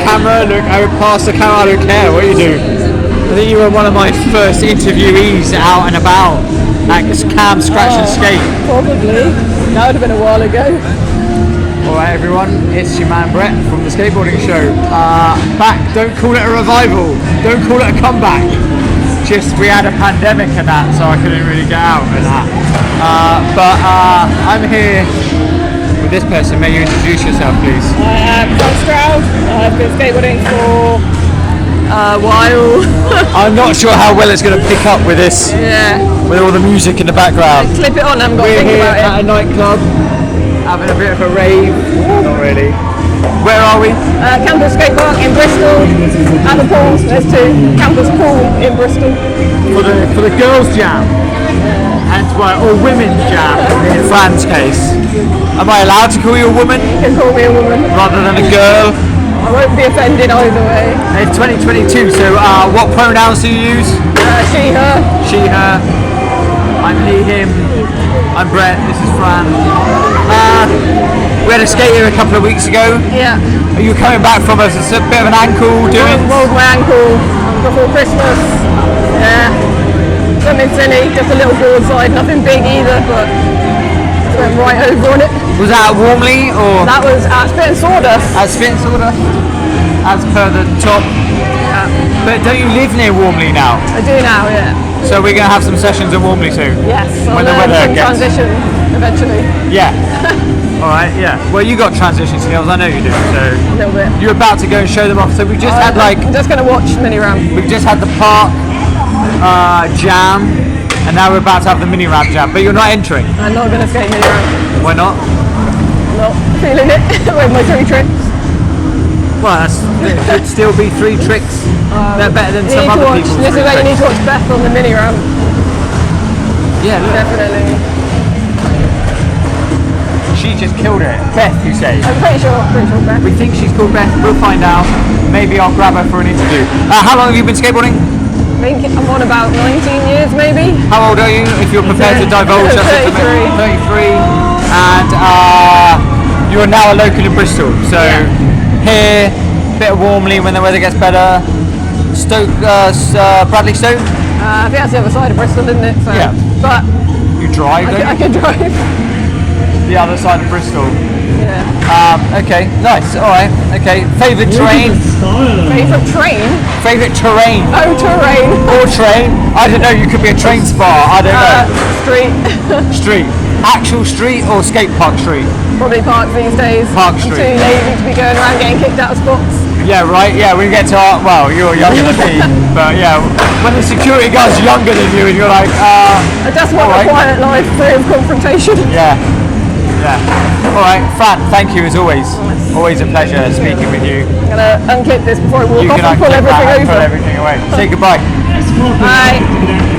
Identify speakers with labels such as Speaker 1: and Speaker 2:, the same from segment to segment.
Speaker 1: camera. Look, I would pass the camera. I don't care what you do. I think you were one of my first interviewees out and about. Like Cam, Scratch and Skate.
Speaker 2: Probably. That would have been a while ago.
Speaker 1: Alright everyone, it's your man Brett from the Skateboarding Show. Back, don't call it a revival, don't call it a comeback. Just we had a pandemic and that, so I couldn't really get out and that. But I'm here with this person. May you introduce yourself please?
Speaker 2: I am Fran Stroud. I've been skateboarding for a while.
Speaker 1: I'm not sure how well it's going to pick up with this.
Speaker 2: Yeah.
Speaker 1: With all the music in the background.
Speaker 2: Clip it on, I haven't got to think about it.
Speaker 1: We're here at a nightclub, having a bit of a rave. Not really. Where are we?
Speaker 2: Campus Skate Park in Bristol. At the pool, there's two. Campus Pool in Bristol.
Speaker 1: For the girls' jam. And or women's jam in Fran's case. Am I allowed to call you a woman?
Speaker 2: You can call me a woman.
Speaker 1: Rather than a girl?
Speaker 2: I won't be offended either way.
Speaker 1: It's 2022, so what pronouns do you use?
Speaker 2: She, her.
Speaker 1: She, her. I'm Lee, him. I'm Brett, this is Fran. We had a skate here a couple of weeks ago.
Speaker 2: Yeah.
Speaker 1: Are you coming back from a bit of an ankle doing?
Speaker 2: Rolled my ankle before Christmas. Yeah. Something silly, just a little board side, nothing big either, but just went right over on it.
Speaker 1: Was that at Warmly or?
Speaker 2: That was at Spit and Sawdust.
Speaker 1: At Spit and Sawdust? As per the top.
Speaker 2: Yeah.
Speaker 1: But don't you live near Warmly now?
Speaker 2: I do now, yeah.
Speaker 1: So we're going to have some sessions at Warmly soon?
Speaker 2: Yes,
Speaker 1: when the weather gets.
Speaker 2: Transition eventually.
Speaker 1: Yeah. Alright, yeah. Well, you got transition skills, I know you do. So
Speaker 2: a little bit.
Speaker 1: You're about to go and show them off. So we just had like.
Speaker 2: I'm just going to watch mini ramp.
Speaker 1: We've just had the park jam, and now we're about to have the mini ramp jam. But you're not entering.
Speaker 2: I'm not going to skate mini ramp.
Speaker 1: Why not?
Speaker 2: Not feeling it with my 3 tricks.
Speaker 1: Well, it could still be 3 tricks. They're better than some other people's.
Speaker 2: This is where you need to watch Beth on the mini ramp.
Speaker 1: Yeah, look.
Speaker 2: Definitely.
Speaker 1: She just killed it. Beth, you say?
Speaker 2: I'm pretty sure Beth.
Speaker 1: We think she's called Beth. We'll find out. Maybe I'll grab her for an interview. How long have you been skateboarding?
Speaker 2: I think I'm on about 19 years, maybe.
Speaker 1: How old are you? If you're prepared to divulge us
Speaker 2: 33.
Speaker 1: 33. And you are now a local in Bristol. So here, a bit of Warmly when the weather gets better. Stoke, Bradley Stoke?
Speaker 2: I think that's the other side of Bristol, isn't it? So,
Speaker 1: yeah.
Speaker 2: But
Speaker 1: you drive, don't you?
Speaker 2: I can drive.
Speaker 1: The other side of Bristol.
Speaker 2: Yeah.
Speaker 1: Okay, nice. All right. Okay. Favourite terrain?
Speaker 2: Favourite train?
Speaker 1: Favourite terrain?
Speaker 2: Oh, terrain.
Speaker 1: Or train? I don't know. You could be a train spa. I don't know.
Speaker 2: Street.
Speaker 1: Street. Actual street or skate park street?
Speaker 2: Probably park these days.
Speaker 1: Park street.
Speaker 2: I'm too lazy to be going around getting kicked out of spots.
Speaker 1: Yeah, right. Yeah, we get to well, you're younger than me, but yeah, when the security guard's younger than you and you're like,
Speaker 2: I just want a quiet life free of confrontation.
Speaker 1: Yeah. Yeah. All right, Fran, thank you as always. Always a pleasure speaking with you.
Speaker 2: I'm gonna unclip this before I walk off and pull
Speaker 1: everything
Speaker 2: everything over.
Speaker 1: Pull everything away. Say goodbye.
Speaker 2: Bye.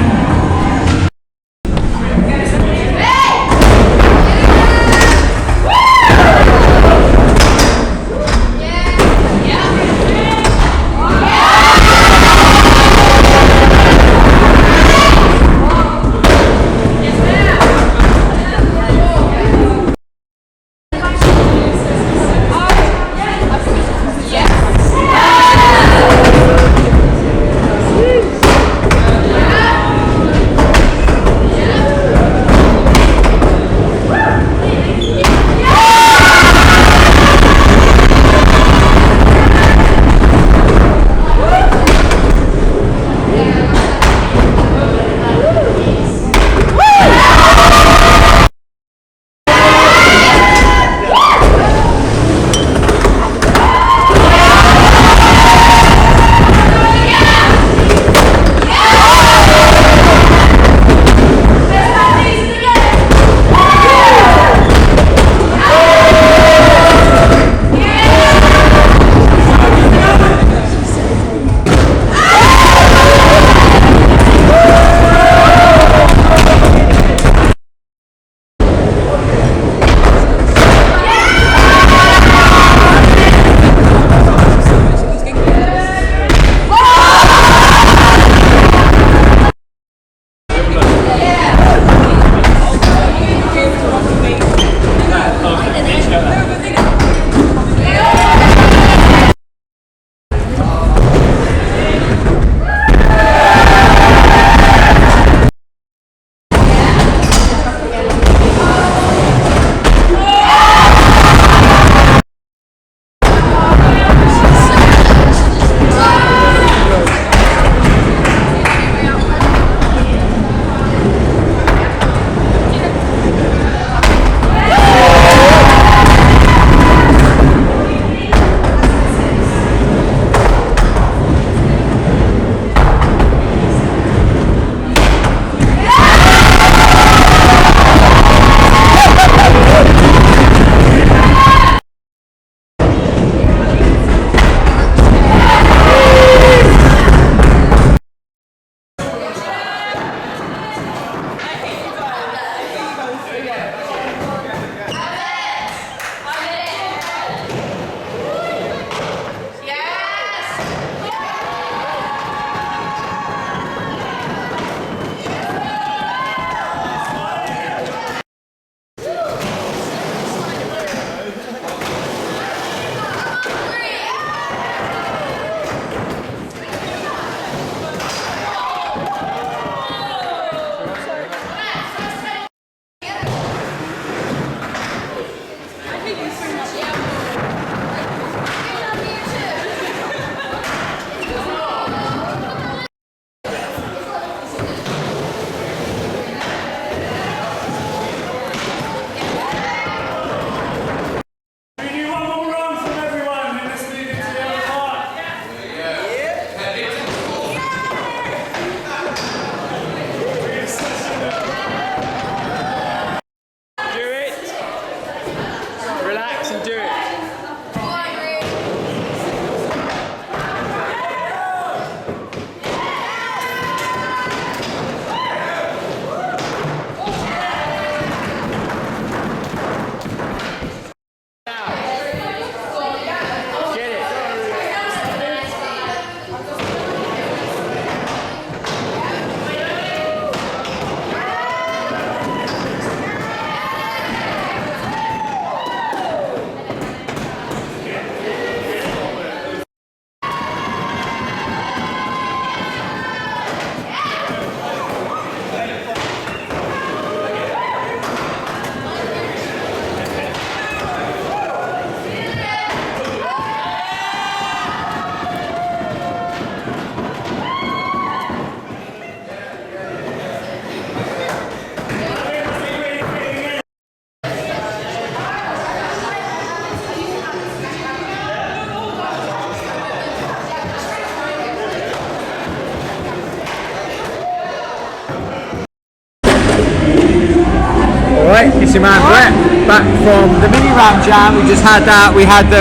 Speaker 1: it's your man Brett, back from the mini ram jam. We just had that. We've had the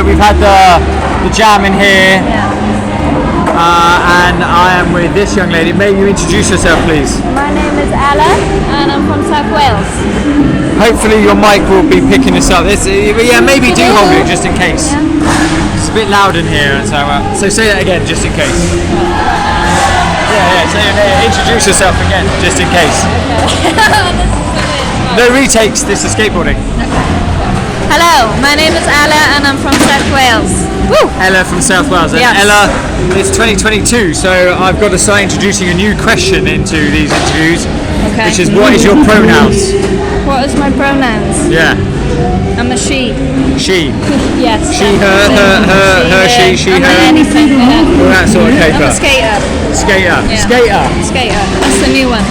Speaker 1: jam in here, and I am with this young lady. May you introduce yourself, please?
Speaker 3: My name is Ella, and I'm from South Wales.
Speaker 1: Hopefully your mic will be picking this up. Yeah, maybe do hold it just in case.
Speaker 3: Yeah.
Speaker 1: It's a bit loud in here, so say that again just in case. Yeah. Introduce yourself again just in case. No retakes. This is skateboarding.
Speaker 3: Hello, my name is Ella, and I'm from South Wales. Woo!
Speaker 1: Ella from South Wales. And
Speaker 3: Yes.
Speaker 1: Ella, it's 2022, so I've got to start introducing a new question into these interviews,
Speaker 3: Okay.
Speaker 1: which is what is your pronouns?
Speaker 3: What is my pronouns?
Speaker 1: Yeah.
Speaker 3: I'm a she.
Speaker 1: She.
Speaker 3: Yes.
Speaker 1: She, her, she,
Speaker 3: I'm
Speaker 1: her.
Speaker 3: anything.
Speaker 1: All that sort of
Speaker 3: I'm
Speaker 1: caper.
Speaker 3: a skater.
Speaker 1: Skater.
Speaker 3: Yeah.
Speaker 1: Skater.
Speaker 3: Skater. That's the new one.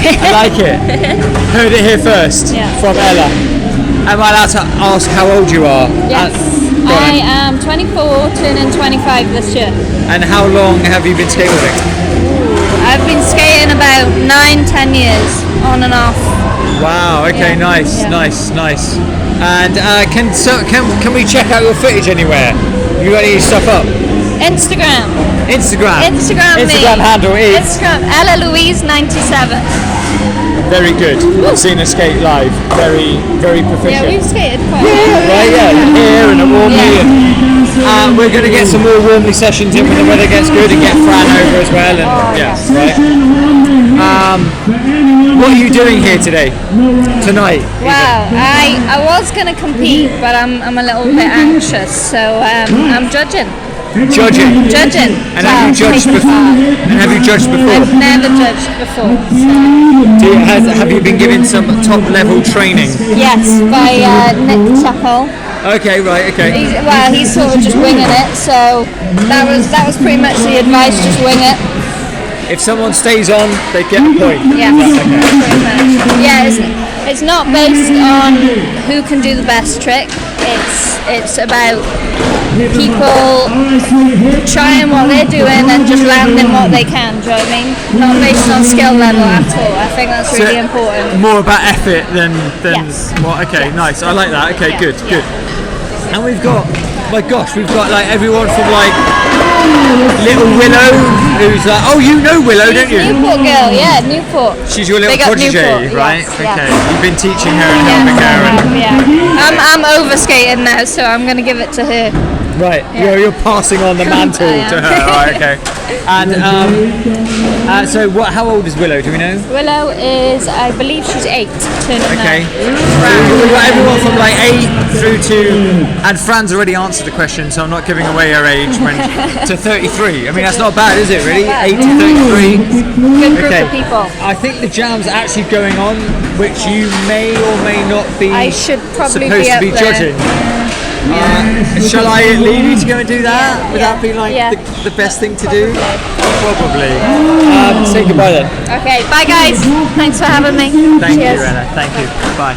Speaker 1: I like it. Heard it here first
Speaker 3: Yeah.
Speaker 1: from Ella. Am I allowed to ask how old you are?
Speaker 3: Yes.
Speaker 1: Go on.
Speaker 3: I am 24, turning 25 this year.
Speaker 1: And how long have you been skateboarding?
Speaker 3: I've been skating about 9-10 years, on and off.
Speaker 1: Wow. Okay.
Speaker 3: Yeah.
Speaker 1: Nice.
Speaker 3: Yeah.
Speaker 1: Nice. And can we check out your footage anywhere? You got any stuff up?
Speaker 3: Instagram
Speaker 1: Instagram handle is
Speaker 3: Instagram Ella Louise 97.
Speaker 1: very good. I've seen her skate live. Very
Speaker 3: Yeah,
Speaker 1: proficient.
Speaker 3: we've skated quite
Speaker 1: Right, yeah, here and a warmly.
Speaker 3: Yeah.
Speaker 1: And we're going to get some more warmly sessions in when the weather gets good and get Fran over as well. And right. What are you doing here tonight?
Speaker 3: Wow, I was going to compete, but I'm a little bit anxious, so I'm judging.
Speaker 1: Judging. And have you judged before?
Speaker 3: I've never judged before. So.
Speaker 1: Have you been given some top level training?
Speaker 3: Yes, by Nick Chappell.
Speaker 1: Okay, right, okay.
Speaker 3: He's sort of just winging it, so that was pretty much the advice, just wing it.
Speaker 1: If someone stays on, they get a point.
Speaker 3: Yes,
Speaker 1: Okay.
Speaker 3: pretty much. Yeah, it's not based on who can do the best trick. It's about people trying what they're doing and just landing what they can. Do you know what I mean? Not based on skill level at all. I think that's really important.
Speaker 1: More about effort than
Speaker 3: Yes.
Speaker 1: what? Okay,
Speaker 3: Yes.
Speaker 1: nice. I like that. Okay,
Speaker 3: Yeah,
Speaker 1: good.
Speaker 3: yeah.
Speaker 1: And we've got like everyone from like little Willow, who's like, oh, you know Willow, don't you?
Speaker 3: Newport girl, yeah, Newport.
Speaker 1: She's your little
Speaker 3: Big up
Speaker 1: protege,
Speaker 3: Newport,
Speaker 1: right?
Speaker 3: yes,
Speaker 1: Okay.
Speaker 3: yes.
Speaker 1: You've been teaching her and
Speaker 3: Yes,
Speaker 1: helping her.
Speaker 3: I'm over skating now, so I'm going to give it to her.
Speaker 1: Right.
Speaker 3: Yeah.
Speaker 1: You're passing on the mantle
Speaker 3: I am.
Speaker 1: to her. Right. Okay. And so how old is Willow? Do we know?
Speaker 3: Willow is, I believe she's 8, turning
Speaker 1: Okay.
Speaker 3: 9.
Speaker 1: So we've got everyone from like 8 through to, and Fran's already answered the question, so I'm not giving away her age, to 33. I mean, that's not bad, is it, really? 8 to 33.
Speaker 3: Good group of people.
Speaker 1: I think the jam's actually going on, which you may or may not be
Speaker 3: I should probably
Speaker 1: supposed
Speaker 3: be
Speaker 1: to
Speaker 3: up
Speaker 1: be
Speaker 3: there.
Speaker 1: judging. Shall I leave you to go and do that? Would
Speaker 3: Yeah.
Speaker 1: that be like
Speaker 3: Yeah.
Speaker 1: the best thing to do? Probably. Say goodbye then.
Speaker 3: Okay, bye guys. Thanks for having me.
Speaker 1: Thank
Speaker 3: Cheers.
Speaker 1: you, Renna. Thank you. Bye.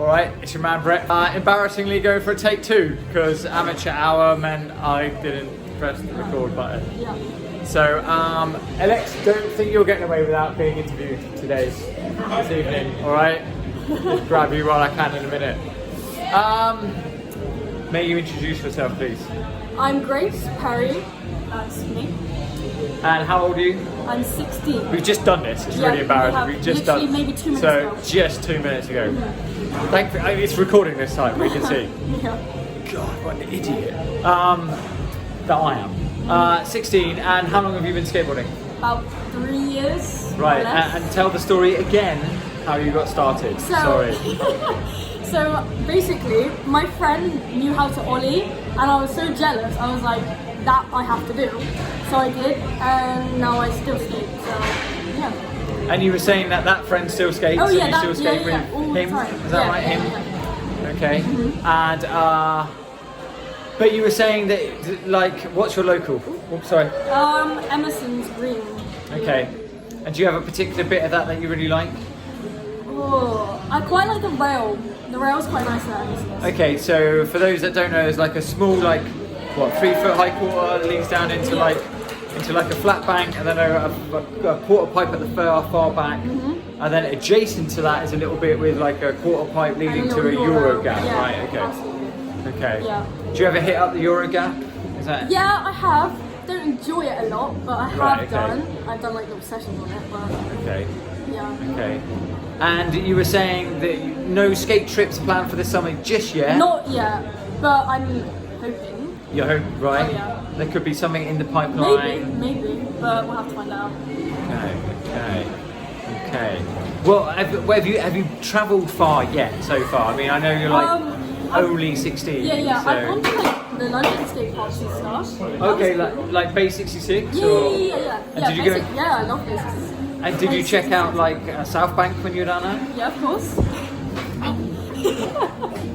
Speaker 1: All right, it's your man Brett. Embarrassingly going for a take 2 because amateur hour meant I didn't press the record button.
Speaker 2: Yeah.
Speaker 1: So, Alex, don't think you're getting away without being interviewed today, this evening, all right? Just grab you while I can in a minute. May you introduce yourself, please?
Speaker 2: I'm Grace Perry. That's me.
Speaker 1: And how old are you?
Speaker 2: I'm 16.
Speaker 1: We've just done this. It's
Speaker 2: Yeah,
Speaker 1: really embarrassing.
Speaker 2: we have
Speaker 1: We've just
Speaker 2: literally
Speaker 1: done.
Speaker 2: maybe 2 minutes
Speaker 1: so
Speaker 2: ago.
Speaker 1: just 2 minutes ago. It's recording this time. We can see.
Speaker 2: Yeah.
Speaker 1: God, what an idiot. That I am. 16. And how long have you been skateboarding?
Speaker 2: About 3 years.
Speaker 1: Right.
Speaker 2: more or less.
Speaker 1: And tell the story again. How you got started.
Speaker 2: So,
Speaker 1: Sorry.
Speaker 2: So basically, my friend knew how to ollie, and I was so jealous. I was like, that I have to do. So I did, and now I still skate. So yeah.
Speaker 1: And you were saying that friend still skates.
Speaker 2: Oh yeah,
Speaker 1: and you still skate with
Speaker 2: all the
Speaker 1: him.
Speaker 2: time.
Speaker 1: Is that
Speaker 2: Yeah,
Speaker 1: right?
Speaker 2: yeah,
Speaker 1: Him.
Speaker 2: yeah.
Speaker 1: Okay. And but you were saying that like, what's your local? Oops, sorry.
Speaker 2: Emerson's Green.
Speaker 1: Okay. And do you have a particular bit of that you really like?
Speaker 2: Oh, I quite like the rail. The rail's quite nice there.
Speaker 1: Okay, so for those that don't know, there's like a small, like, what, 3 foot high quarter that leads down into like a flat bank, and then a quarter pipe at the far back, and then adjacent to that is a little bit with like a quarter pipe leading to a Euro gap,
Speaker 2: yeah,
Speaker 1: right? Okay.
Speaker 2: Absolutely.
Speaker 1: Okay.
Speaker 2: Yeah.
Speaker 1: Do you ever hit up the Euro gap? Is that?
Speaker 2: Yeah, I have. Don't enjoy it a lot, but I have
Speaker 1: Right, okay.
Speaker 2: done. I've done like little sessions on it, but
Speaker 1: Okay.
Speaker 2: yeah.
Speaker 1: Okay. And you were saying that no skate trips planned for this summer just yet.
Speaker 2: Not yet, but I'm hoping.
Speaker 1: You're home, right?
Speaker 2: Oh, yeah.
Speaker 1: There could be something in the pipeline.
Speaker 2: Maybe, but we'll have to find out.
Speaker 1: Okay. Well, have you travelled far yet so far? I mean, I know you're like only 16.
Speaker 2: Yeah.
Speaker 1: So.
Speaker 2: I've gone to like the London skate parks and stuff.
Speaker 1: Okay, like Bay 66?
Speaker 2: Yeah.
Speaker 1: Or?
Speaker 2: Yeah,
Speaker 1: And did you go?
Speaker 2: Yeah, I love this.
Speaker 1: And did you check out like South Bank when you were down there?
Speaker 2: Yeah, of course.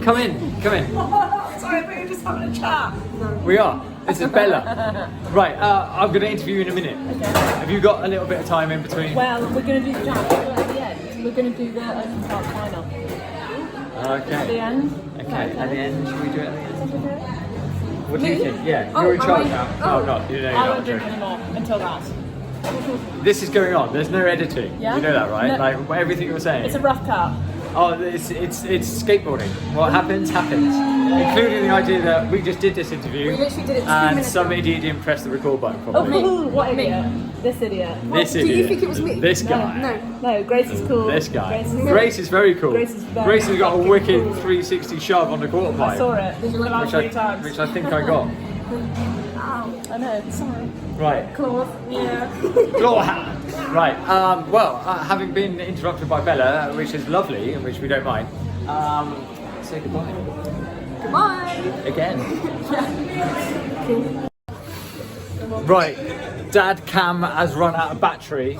Speaker 1: Come in.
Speaker 2: Sorry, I thought you were just having a chat.
Speaker 1: We are. This is Bella. Right, I'm going to interview you in a minute.
Speaker 2: Okay.
Speaker 1: Have you got a little bit of time in between?
Speaker 2: Well, we're going to do the jump at the end. We're going to do the open top final.
Speaker 1: Okay.
Speaker 2: At the end.
Speaker 1: Okay, at the end, should we do it at the end?
Speaker 2: Okay.
Speaker 1: What do you
Speaker 2: Me?
Speaker 1: think? Yeah,
Speaker 2: Oh,
Speaker 1: you're in charge
Speaker 2: am I?
Speaker 1: now.
Speaker 2: Oh.
Speaker 1: No, not. You're
Speaker 2: I
Speaker 1: not.
Speaker 2: won't drink anymore until that.
Speaker 1: This is going on. There's no editing.
Speaker 2: Yeah?
Speaker 1: You know that, right?
Speaker 2: No.
Speaker 1: Like everything you're saying.
Speaker 2: It's a rough cut.
Speaker 1: Oh, it's skateboarding. What happens, happens. Including the idea that we just did this interview.
Speaker 2: We literally did it 2
Speaker 1: and
Speaker 2: minutes
Speaker 1: some
Speaker 2: ago.
Speaker 1: idiot didn't press the record button properly.
Speaker 2: Oh,
Speaker 4: What idiot? This idiot.
Speaker 1: This
Speaker 2: do
Speaker 1: idiot.
Speaker 2: you think it was me?
Speaker 1: This guy.
Speaker 4: No, Grace is cool.
Speaker 1: This guy.
Speaker 4: Grace is
Speaker 1: Very cool.
Speaker 4: Grace is very
Speaker 1: Grace has got a
Speaker 4: fucking
Speaker 1: wicked
Speaker 4: cool.
Speaker 1: 360 shove on the quarter pipe.
Speaker 4: I saw it.
Speaker 2: Did you like
Speaker 4: about
Speaker 1: which
Speaker 4: 3
Speaker 1: I,
Speaker 4: times.
Speaker 1: which I think I got.
Speaker 4: I know. Sorry.
Speaker 1: Right.
Speaker 2: Claws. Yeah.
Speaker 1: Floor hat. Right. Well, having been interrupted by Bella, which is lovely and which we don't mind, say goodbye.
Speaker 2: Goodbye.
Speaker 1: Again. Right. Dad Cam has run out of battery.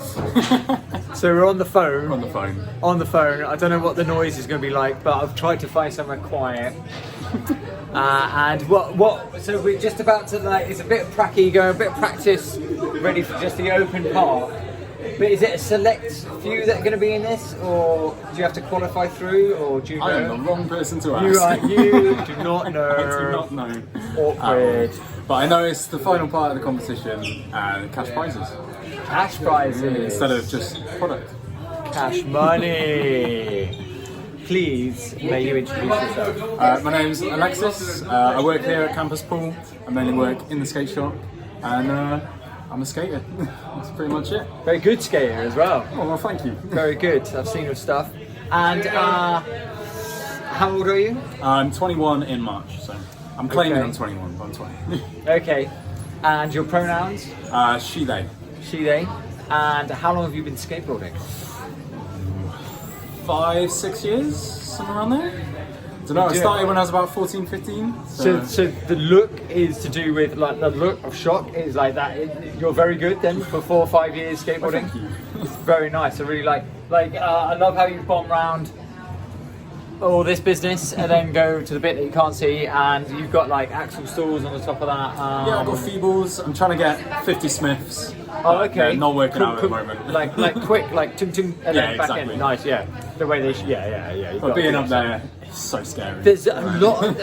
Speaker 1: So we're on the phone.
Speaker 5: On the phone.
Speaker 1: On the phone. I don't know what the noise is going to be like, but I've tried to find somewhere quiet. And what? So we're just about to like. It's a bit of pracky, going a bit of practice, ready for just the open part. But is it a select few that are going to be in this, or do you have to qualify through, or do you know?
Speaker 5: I am the wrong person to ask.
Speaker 1: You do not know.
Speaker 5: I do not know.
Speaker 1: Awkward.
Speaker 5: But I know it's the final part of the competition and cash prizes
Speaker 1: Cash prizes
Speaker 5: instead of just product.
Speaker 1: cash money. Please, may you introduce yourself.
Speaker 5: My name's Alexis. I work here at Campus Pool. I mainly work in the skate shop, and I'm a skater. That's pretty much it.
Speaker 1: Very good skater as well.
Speaker 5: Oh well, thank you.
Speaker 1: Very good. I've seen your stuff. And how old are you?
Speaker 5: I'm 21 in March, so I'm claiming
Speaker 1: Okay.
Speaker 5: I'm 21, but I'm 20.
Speaker 1: Okay. And your pronouns?
Speaker 5: She, they.
Speaker 1: She, they. And how long have you been skateboarding?
Speaker 5: 5-6 years, somewhere around there. I don't know, I
Speaker 1: Yeah.
Speaker 5: started when I was about 14, 15.
Speaker 1: So the look is to do with like the look of shock is like that. You're very good then for 4 or 5 years skateboarding.
Speaker 5: Thank you.
Speaker 1: It's very nice. I really like. I love how you bomb round all this business and then go to the bit that you can't see, and you've got like axle stalls on the top of that.
Speaker 5: Yeah, I've got feebles. I'm trying to get 50 Smiths.
Speaker 1: Oh, okay.
Speaker 5: They're not working
Speaker 1: Cool,
Speaker 5: out at
Speaker 1: cool.
Speaker 5: the moment.
Speaker 1: Like quick, like tung tung, and
Speaker 5: Yeah,
Speaker 1: then back
Speaker 5: exactly.
Speaker 1: in. Nice, yeah. The way they yeah. You've
Speaker 5: But
Speaker 1: got to
Speaker 5: being
Speaker 1: do
Speaker 5: up
Speaker 1: so.
Speaker 5: there, it's so scary.
Speaker 1: There's a lot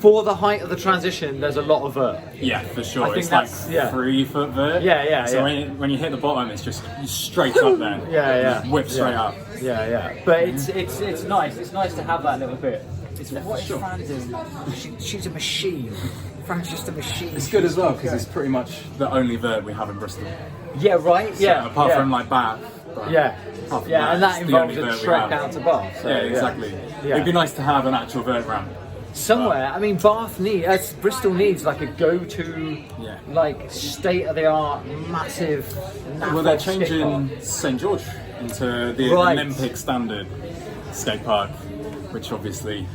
Speaker 1: for the height of the transition. There's a lot of vert.
Speaker 5: Yeah, for sure.
Speaker 1: I think
Speaker 5: It's like
Speaker 1: that's- yeah.
Speaker 5: 3 foot vert.
Speaker 1: Yeah.
Speaker 5: So when you hit the bottom, it's just straight up there.
Speaker 1: Yeah.
Speaker 5: Just whip straight up.
Speaker 1: Yeah. But it's nice. It's nice to have that little bit. What is
Speaker 5: sure.
Speaker 1: Fran doing? She's a machine. Fran's just a machine.
Speaker 5: It's good as well because it's pretty much the only vert we have in Bristol.
Speaker 1: Yeah, right. Yeah.
Speaker 5: So, apart
Speaker 1: yeah.
Speaker 5: from like Bath. but
Speaker 1: Yeah.
Speaker 5: apart from
Speaker 1: Yeah, and that
Speaker 5: it's the
Speaker 1: involves
Speaker 5: only
Speaker 1: a
Speaker 5: vert we
Speaker 1: trek
Speaker 5: have.
Speaker 1: down to Bath. So,
Speaker 5: Yeah, exactly.
Speaker 1: Yeah.
Speaker 5: It'd be nice to have an actual vert ramp.
Speaker 1: Somewhere, I mean, Bristol needs like a go-to,
Speaker 5: Yeah.
Speaker 1: like state-of-the-art, massive.
Speaker 5: Well, they're
Speaker 1: naff skate
Speaker 5: changing St George into the
Speaker 1: Right.
Speaker 5: Olympic standard skate park, which obviously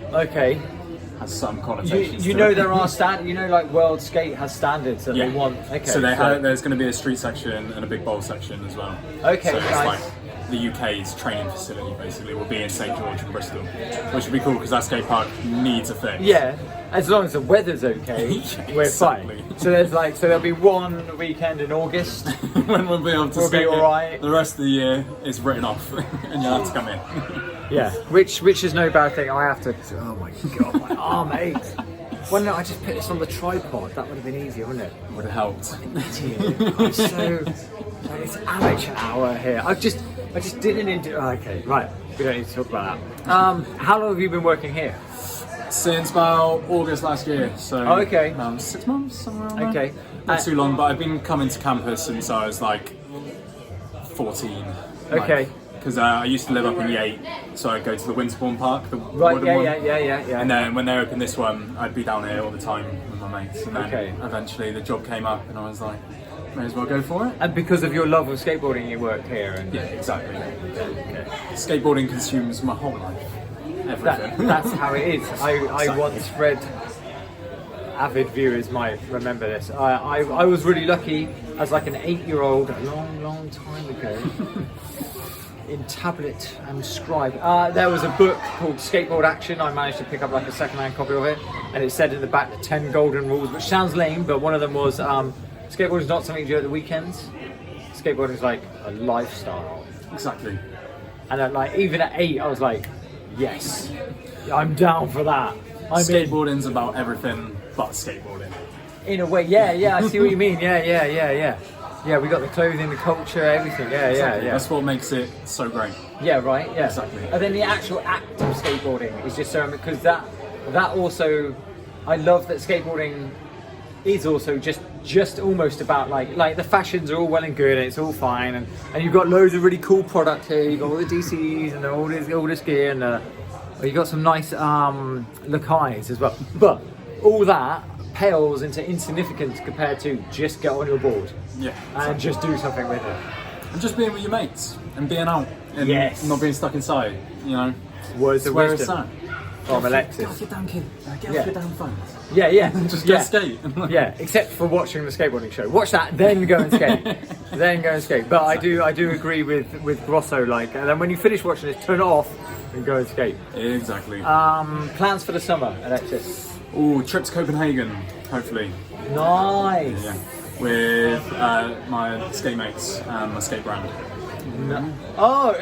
Speaker 1: park. Okay.
Speaker 5: has some connotations.
Speaker 1: You
Speaker 5: to
Speaker 1: know
Speaker 5: it.
Speaker 1: there are standards. You know, like World Skate has standards that
Speaker 5: Yeah.
Speaker 1: they want. Okay.
Speaker 5: So there's going to be a street section and a big bowl section as well.
Speaker 1: Okay,
Speaker 5: So it's
Speaker 1: nice.
Speaker 5: like the UK's training facility basically will be in St George and Bristol, which would be cool because that skate park needs a fix.
Speaker 1: Yeah, as long as the weather's okay,
Speaker 5: Yeah,
Speaker 1: we're
Speaker 5: exactly.
Speaker 1: fine. So there'll be one weekend in August.
Speaker 5: When we'll be able to
Speaker 1: We'll be
Speaker 5: skate it,
Speaker 1: alright.
Speaker 5: the rest of the year is written off and you'll have to come in.
Speaker 1: Yeah, which is no bad thing. I have to. Oh my god, my arm aches. Why didn't I just put this on the tripod? That would have been easier, wouldn't it?
Speaker 5: Would have helped.
Speaker 1: I'm so. It's amateur hour here. I just didn't. Okay, right. We don't need to talk about that. How long have you been working here?
Speaker 5: Since about August last year, so
Speaker 1: Oh, okay.
Speaker 5: about 6 months, somewhere around
Speaker 1: Okay.
Speaker 5: there. Not too long, but I've been coming to campus since I was like 14.
Speaker 1: Okay.
Speaker 5: Because I used to live up in Yate, so I'd go to the Winterbourne Park, the
Speaker 1: Right.
Speaker 5: wooden one.
Speaker 1: Yeah.
Speaker 5: And then when they opened this one, I'd be down here all the time with my mates. And then
Speaker 1: Okay.
Speaker 5: eventually the job came up, and I was like, may as well go for it.
Speaker 1: And because of your love of skateboarding, you work here. And
Speaker 5: Yeah, exactly.
Speaker 1: Okay.
Speaker 5: Skateboarding consumes my whole life. Everything.
Speaker 1: That's how it is. I once read, avid viewers might remember this. I was really lucky as like an 8-year-old a long time ago in tablet and scribe. There was a book called Skateboard Action. I managed to pick up like a second-hand copy of it, and it said in the back the 10 golden rules, which sounds lame, but one of them was skateboarding is not something you do at the weekends. Skateboarding is like a lifestyle.
Speaker 5: Exactly.
Speaker 1: And then, like, even at 8, I was like, yes, I'm down for that. I'm in.
Speaker 5: Skateboarding's about everything but skateboarding.
Speaker 1: In a way, yeah, I see what you mean. Yeah. Yeah, we got the clothing, the culture, everything. Yeah.
Speaker 5: That's what makes it so great.
Speaker 1: Yeah, right. Yeah,
Speaker 5: Exactly.
Speaker 1: And then the actual act of skateboarding is just so because that also, I love that skateboarding is also just almost about like the fashions are all well and good and it's all fine and you've got loads of really cool product here. You've got all the DCs and all this gear and you've got some nice Lakais as well. But all that pales into insignificance compared to just get on your board
Speaker 5: Yeah.
Speaker 1: and just do something with it.
Speaker 5: And just being with your mates and being out and
Speaker 1: Yes.
Speaker 5: not being stuck inside, you know.
Speaker 1: Words of
Speaker 5: Where it's
Speaker 1: wisdom
Speaker 5: at.
Speaker 1: from
Speaker 5: Get
Speaker 1: Alexis.
Speaker 5: off your damn kid. Get
Speaker 1: Yeah.
Speaker 5: off your damn phones.
Speaker 1: Yeah.
Speaker 5: Just
Speaker 1: yeah.
Speaker 5: go skate.
Speaker 1: Yeah, except for watching the skateboarding show. Watch that, then go and skate. Then go and skate. But I do agree with Grosso, like, and then when you finish watching this, turn it off and go and skate.
Speaker 5: Exactly.
Speaker 1: Plans for the summer, Alexis?
Speaker 5: Ooh, trip to Copenhagen, hopefully.
Speaker 1: Nice.
Speaker 5: Yeah. With my skate mates and my skate brand.
Speaker 1: Oh,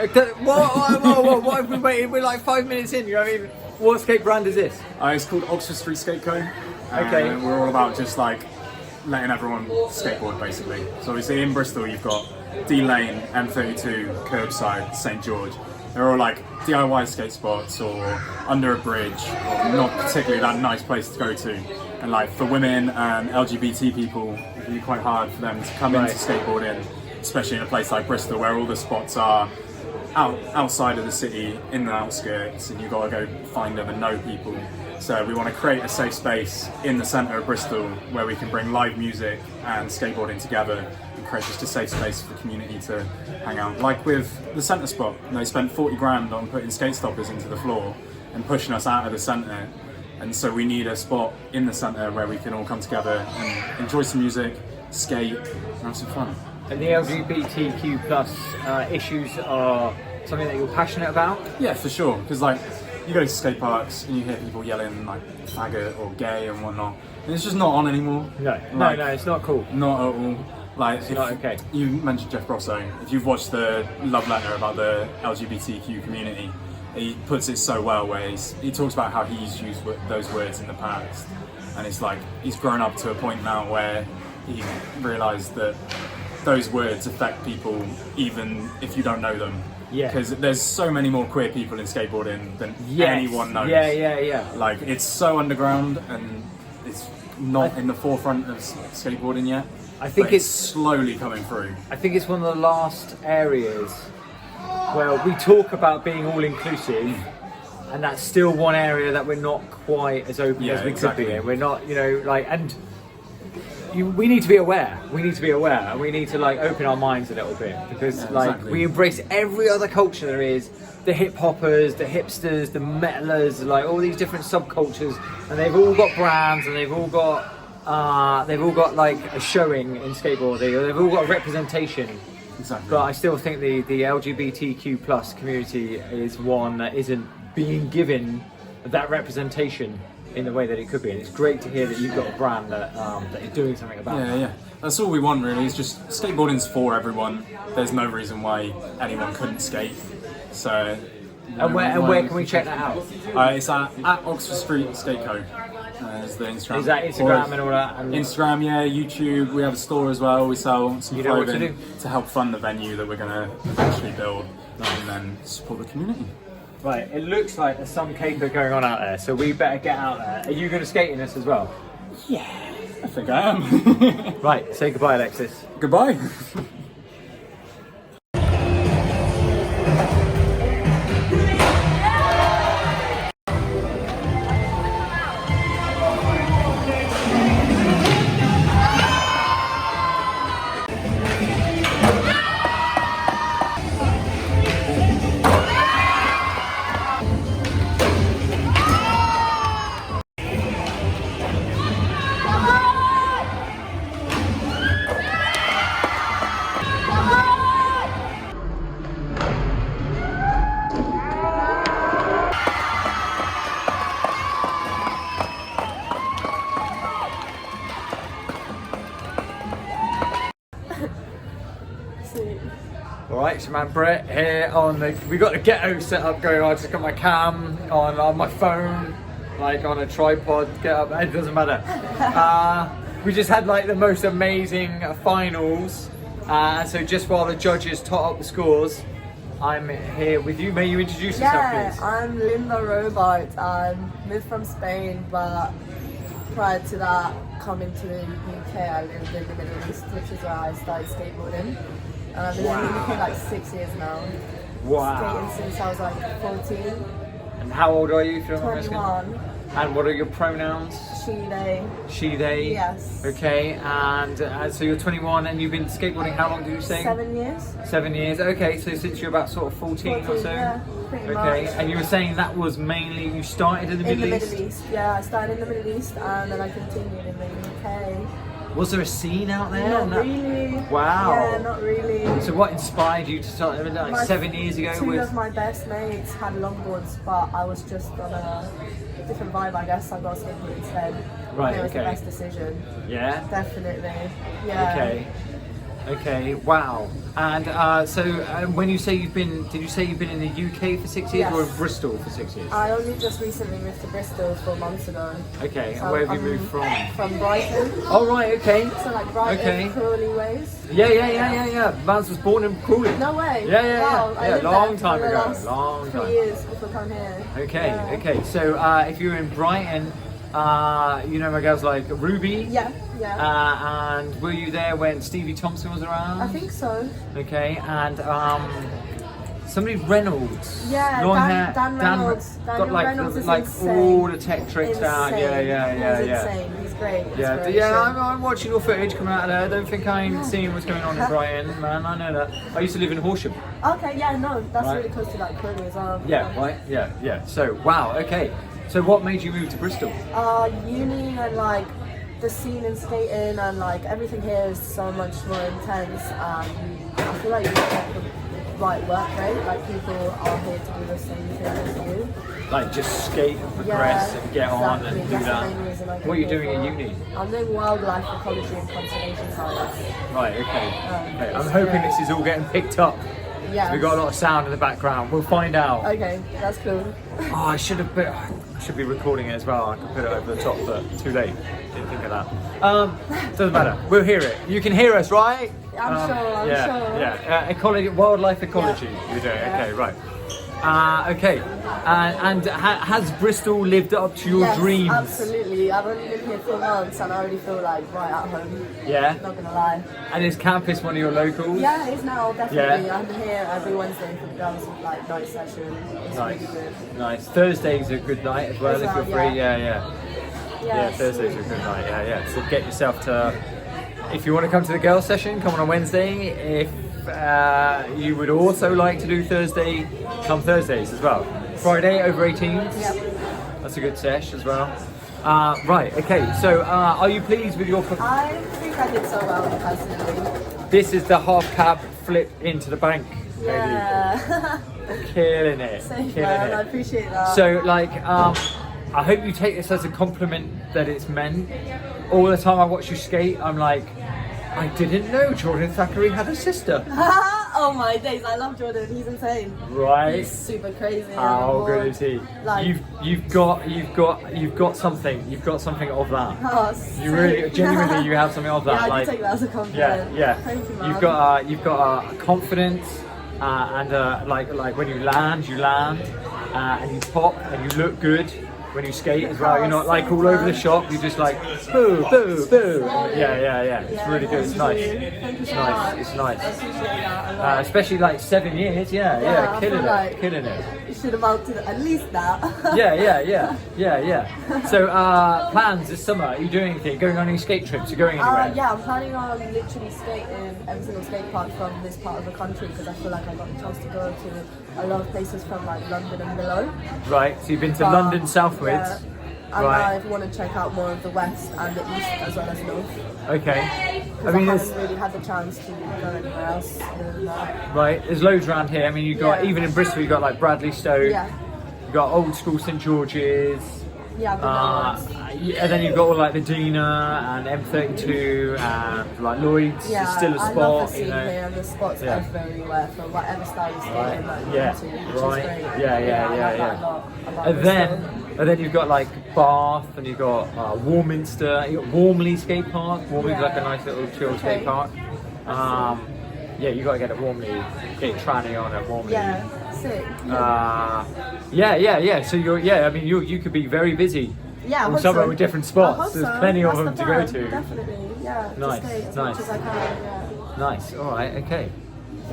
Speaker 1: whoa, what have we waited? We're like 5 minutes in, you know what I mean? What skate brand is this?
Speaker 5: It's called Oxford Street Skate Co.
Speaker 1: Okay.
Speaker 5: We're all about just like letting everyone skateboard basically. So obviously in Bristol you've got D Lane, M32, Curbside, St George. They're all like DIY skate spots or under a bridge or not particularly that nice place to go to. And like for women and LGBT people, it'd be quite hard for them to come into skateboarding, especially in a place like Bristol where all the spots are outside of the city, in the outskirts, and you've got to go find them and know people. So we want to create a safe space in the centre of Bristol where we can bring live music and skateboarding together and create just a safe space for the community to hang out. Like with the centre spot, they spent 40 grand on putting skate stoppers into the floor and pushing us out of the centre. And so we need a spot in the centre where we can all come together and enjoy some music, skate, and have some fun.
Speaker 1: And the LGBTQ plus issues are something that you're passionate about?
Speaker 5: Yeah, for sure. Because like you go to skate parks and you hear people yelling like faggot or gay and whatnot, and it's just not on anymore.
Speaker 1: No,
Speaker 5: Like,
Speaker 1: it's not cool.
Speaker 5: Not at all. Like,
Speaker 1: not okay.
Speaker 5: You mentioned Jeff Grosso. If you've watched the love letter about the LGBTQ community, he puts it so well where he talks about how he's used those words in the past. And it's like, he's grown up to a point now where he realised that those words affect people even if you don't know them.
Speaker 1: Yeah.
Speaker 5: Because there's so many more queer people in skateboarding than anyone knows.
Speaker 1: Yeah.
Speaker 5: Like, it's so underground and it's not in the forefront of skateboarding yet.
Speaker 1: I think
Speaker 5: but it's slowly coming through.
Speaker 1: I think it's one of the last areas where we talk about being all inclusive, and that's still one area that we're not quite as open as we could be in. We're not, we need to be aware. We need to be aware, and we need to open our minds a little bit, because we embrace every other culture there is. The hip hoppers, the hipsters, the metalers, all these different subcultures, and they've all got brands, and they've all got a showing in skateboarding, or they've all got a representation.
Speaker 5: Exactly.
Speaker 1: But I still think the LGBTQ plus community is one that isn't being given that representation in the way that it could be, and it's great to hear that you've got a brand that is doing something about that.
Speaker 5: Yeah. That's all we want really. It's just skateboarding's for everyone. There's no reason why anyone couldn't skate. So.
Speaker 1: And where can we check that out?
Speaker 5: It's at Oxford Street Skate Co. Is the Instagram.
Speaker 1: Is that Instagram and all that? And
Speaker 5: Instagram, yeah, YouTube. We have a store as well. We sell some clothing
Speaker 1: to
Speaker 5: help fund the venue that we're going to eventually build, and then support the community.
Speaker 1: Right, it looks like there's some caper going on out there, so we better get out there. Are you going to skate in this as well?
Speaker 5: Yeah, I think I am.
Speaker 1: Right, say goodbye, Alexis.
Speaker 5: Goodbye. Alright, so man Brett here we got the ghetto setup going on. I just got my cam on my phone, on a tripod, it doesn't matter. We just had the most amazing finals, and so just while the judges tot up the scores, I'm here with you. May you introduce yourself, please?
Speaker 6: Yeah, I'm Linda Robart. I'm moved from Spain, but prior to that, coming to the UK, I lived in the Middle East, which is where I started skateboarding. And I've been in the UK 6 years now.
Speaker 1: Wow.
Speaker 6: Skating since I was 14.
Speaker 1: And how old are you, if you don't mind asking?
Speaker 6: 21.
Speaker 1: And what are your pronouns?
Speaker 6: She, they.
Speaker 1: She, they?
Speaker 6: Yes.
Speaker 1: Okay, and so you're 21 and you've been skateboarding how long, did you say?
Speaker 6: 7 years.
Speaker 1: 7 years, okay, so since you're about sort of 14 or so?
Speaker 6: Yeah, pretty much.
Speaker 1: Okay, and you were saying that was mainly, you started in the Middle East?
Speaker 6: In the Middle East, yeah. I started in the Middle East and then I continued in the UK.
Speaker 1: Was there a scene out there?
Speaker 6: Not really.
Speaker 1: Wow.
Speaker 6: Yeah, not really.
Speaker 1: So what inspired you to start, 7 years ago?
Speaker 6: Two of my best mates had longboards, but I was just on a different vibe, I guess. I got skateboard instead.
Speaker 1: Right,
Speaker 6: It was the
Speaker 1: okay.
Speaker 6: best decision.
Speaker 1: Yeah?
Speaker 6: Definitely. Yeah.
Speaker 1: Okay, wow. And so when you say did you say you've been in the UK for 6 years,
Speaker 6: Yes.
Speaker 1: or in Bristol for 6 years?
Speaker 6: I only just recently moved to Bristol 4 months ago.
Speaker 1: Okay,
Speaker 6: So
Speaker 1: and where have you
Speaker 6: I'm
Speaker 1: moved from?
Speaker 6: From Brighton.
Speaker 1: Oh, right, okay.
Speaker 6: So Brighton,
Speaker 1: Okay.
Speaker 6: Crawley ways.
Speaker 1: Yeah. Vance was born in Crawley.
Speaker 6: No way.
Speaker 1: Yeah.
Speaker 6: Wow, I lived
Speaker 1: long
Speaker 6: there
Speaker 1: time
Speaker 6: for the
Speaker 1: ago.
Speaker 6: last
Speaker 1: Long
Speaker 6: 3
Speaker 1: time.
Speaker 6: years before I come here.
Speaker 1: Okay. So if you're in Brighton, you know my girls like Ruby.
Speaker 6: Yeah.
Speaker 1: And were you there when Stevie Thompson was around?
Speaker 6: I think so.
Speaker 1: Okay, and somebody Reynolds.
Speaker 6: Yeah,
Speaker 1: long
Speaker 6: Dan-
Speaker 1: hair.
Speaker 6: Dan Reynolds.
Speaker 1: got
Speaker 6: Daniel
Speaker 1: like
Speaker 6: Reynolds is
Speaker 1: like
Speaker 6: insane.
Speaker 1: all the tech tricks out.
Speaker 6: Insane.
Speaker 1: Yeah.
Speaker 6: He's insane. He's great.
Speaker 1: Yeah, I'm watching your footage coming out of there. I don't think I ain't seeing what's going on in Brighton, man. I know that. I used to live in Horsham.
Speaker 6: Okay, yeah, no, that's
Speaker 1: Right.
Speaker 6: really close to Crawley as well.
Speaker 1: Yeah, right. Yeah. So wow. Okay. So what made you move to Bristol?
Speaker 6: Uni and the scene in skating and everything here is so much more intense. I feel like right work rate. Like people are here to do the same thing as you.
Speaker 1: Like just skate and progress and get on and do
Speaker 6: That's the
Speaker 1: that.
Speaker 6: main reason I
Speaker 1: What are you
Speaker 6: came
Speaker 1: doing
Speaker 6: here
Speaker 1: at uni?
Speaker 6: for. I'm doing wildlife ecology and conservation science.
Speaker 1: Right, okay. I'm
Speaker 6: it's
Speaker 1: hoping
Speaker 6: great.
Speaker 1: this is all getting picked up.
Speaker 6: Yeah.
Speaker 1: We've got a lot of sound in the background. We'll find out.
Speaker 6: Okay, that's cool.
Speaker 1: Oh, I should be recording it as well. I could put it over the top, but too late. Didn't think of that. Doesn't matter. We'll hear it. You can hear us, right?
Speaker 6: I'm sure.
Speaker 1: Yeah. Ecology, wildlife ecology. You're doing. Okay, right. Okay. And has Bristol lived up to your
Speaker 6: Yes,
Speaker 1: dreams?
Speaker 6: absolutely. I've only been here 4 months and I already feel like right at home.
Speaker 1: Yeah.
Speaker 6: Not gonna lie.
Speaker 1: And is campus one of your locals?
Speaker 6: Yeah, it is now, definitely.
Speaker 1: Yeah.
Speaker 6: I'm here every Wednesday for the girls like night session. It's
Speaker 1: Nice.
Speaker 6: really good.
Speaker 1: Nice. Thursday's a good night as well
Speaker 6: As
Speaker 1: if
Speaker 6: well,
Speaker 1: you're free.
Speaker 6: yeah.
Speaker 1: Yeah,
Speaker 6: Yeah,
Speaker 1: Thursday's a good night. Yeah. So get yourself to. If you want to come to the girls' session, come on Wednesday. If you would also like to do Thursday, come Thursdays as well. Friday over 18s.
Speaker 6: Yep.
Speaker 1: That's a good sesh as well. Right. Okay. So are you pleased with your?
Speaker 6: I think I did so well personally.
Speaker 1: This is the half cab flip into the bank. Baby.
Speaker 6: Yeah.
Speaker 1: Killing it.
Speaker 6: Safe
Speaker 1: Killing
Speaker 6: man,
Speaker 1: it.
Speaker 6: I appreciate that.
Speaker 1: So, like, I hope you take this as a compliment that it's meant. All the time I watch you skate, I'm like, I didn't know Jordan Thackeray had a sister.
Speaker 6: Oh my days, I love Jordan. He's insane.
Speaker 1: Right?
Speaker 6: He's super crazy.
Speaker 1: How good is he?
Speaker 6: Like,
Speaker 1: You've got something. You've got something of that.
Speaker 6: oh,
Speaker 1: You really, genuinely, you have something of that.
Speaker 6: Yeah, I
Speaker 1: like,
Speaker 6: do take that as a compliment.
Speaker 1: yeah.
Speaker 6: Thank you, man.
Speaker 1: You've got a confidence, and like when you land, and you pop, and you look good when you skate as well. You're not like all over the shop. You're just like boo, boo, boo. Yeah. It's really good. It's nice.
Speaker 6: Thank you
Speaker 1: It's
Speaker 6: so
Speaker 1: nice.
Speaker 6: much.
Speaker 1: It's nice.
Speaker 6: I appreciate that a lot.
Speaker 1: Especially like 7 years. Yeah.
Speaker 6: I
Speaker 1: Killing
Speaker 6: feel
Speaker 1: it.
Speaker 6: like
Speaker 1: Killing it.
Speaker 6: It should amount to at least that.
Speaker 1: Yeah. So plans this summer? Are you doing anything? Going on any skate trips? You're going anywhere?
Speaker 6: Yeah, I'm planning on literally skating every single skate park from this part of the country because I feel like I got the chance to go to a lot of places from like London and Willow.
Speaker 1: Right. So you've been to London southwards.
Speaker 6: Yeah. And
Speaker 1: Right.
Speaker 6: I want to check out more of the west and the east as well as north.
Speaker 1: Okay.
Speaker 6: Because I haven't really had the chance to go anywhere else other than that.
Speaker 1: Right, there's loads around here. I mean, you've got,
Speaker 6: Yeah.
Speaker 1: even in Bristol, you've got like Bradley Stoke,
Speaker 6: Yeah.
Speaker 1: you've got old school St George's,
Speaker 6: Yeah, I've been there once.
Speaker 1: and then you've got all like the Dina and M32 and like Lloyd's
Speaker 6: Yeah,
Speaker 1: is still a
Speaker 6: I
Speaker 1: spot,
Speaker 6: love the scene
Speaker 1: you know.
Speaker 6: here and the spots
Speaker 1: Yeah.
Speaker 6: everywhere for whatever style you skate in, like,
Speaker 1: Yeah,
Speaker 6: into, which
Speaker 1: right.
Speaker 6: is great.
Speaker 1: Yeah.
Speaker 6: I love that a lot about
Speaker 1: And then you've got like Bath, and you've got Warminster, you've got Warmley Skate Park. Warmley's like a nice little chill skate park. Yeah, you got to get at Warmley, get tranny on at Warmley.
Speaker 6: Yeah, sick.
Speaker 1: Yeah. So I mean, you could be very busy.
Speaker 6: Yeah, I
Speaker 1: All
Speaker 6: hope
Speaker 1: summer
Speaker 6: so.
Speaker 1: with different
Speaker 6: I
Speaker 1: spots.
Speaker 6: hope
Speaker 1: There's
Speaker 6: so.
Speaker 1: plenty of
Speaker 6: That's
Speaker 1: them
Speaker 6: the
Speaker 1: to go
Speaker 6: plan,
Speaker 1: to.
Speaker 6: Definitely, yeah.
Speaker 1: Nice,
Speaker 6: To skate as
Speaker 1: nice.
Speaker 6: much as I can, yeah.
Speaker 1: Nice. All right. Okay.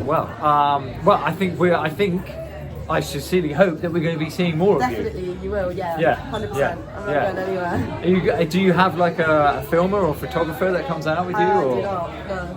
Speaker 1: Well, I think I sincerely hope that we're going to be seeing more of you.
Speaker 6: Definitely, you will, yeah.
Speaker 1: Yeah,
Speaker 6: 100%.
Speaker 1: yeah,
Speaker 6: I'm not
Speaker 1: yeah.
Speaker 6: going anywhere.
Speaker 1: Do you have like a filmer or photographer that comes out with you?
Speaker 6: I
Speaker 1: Or?
Speaker 6: do not, no.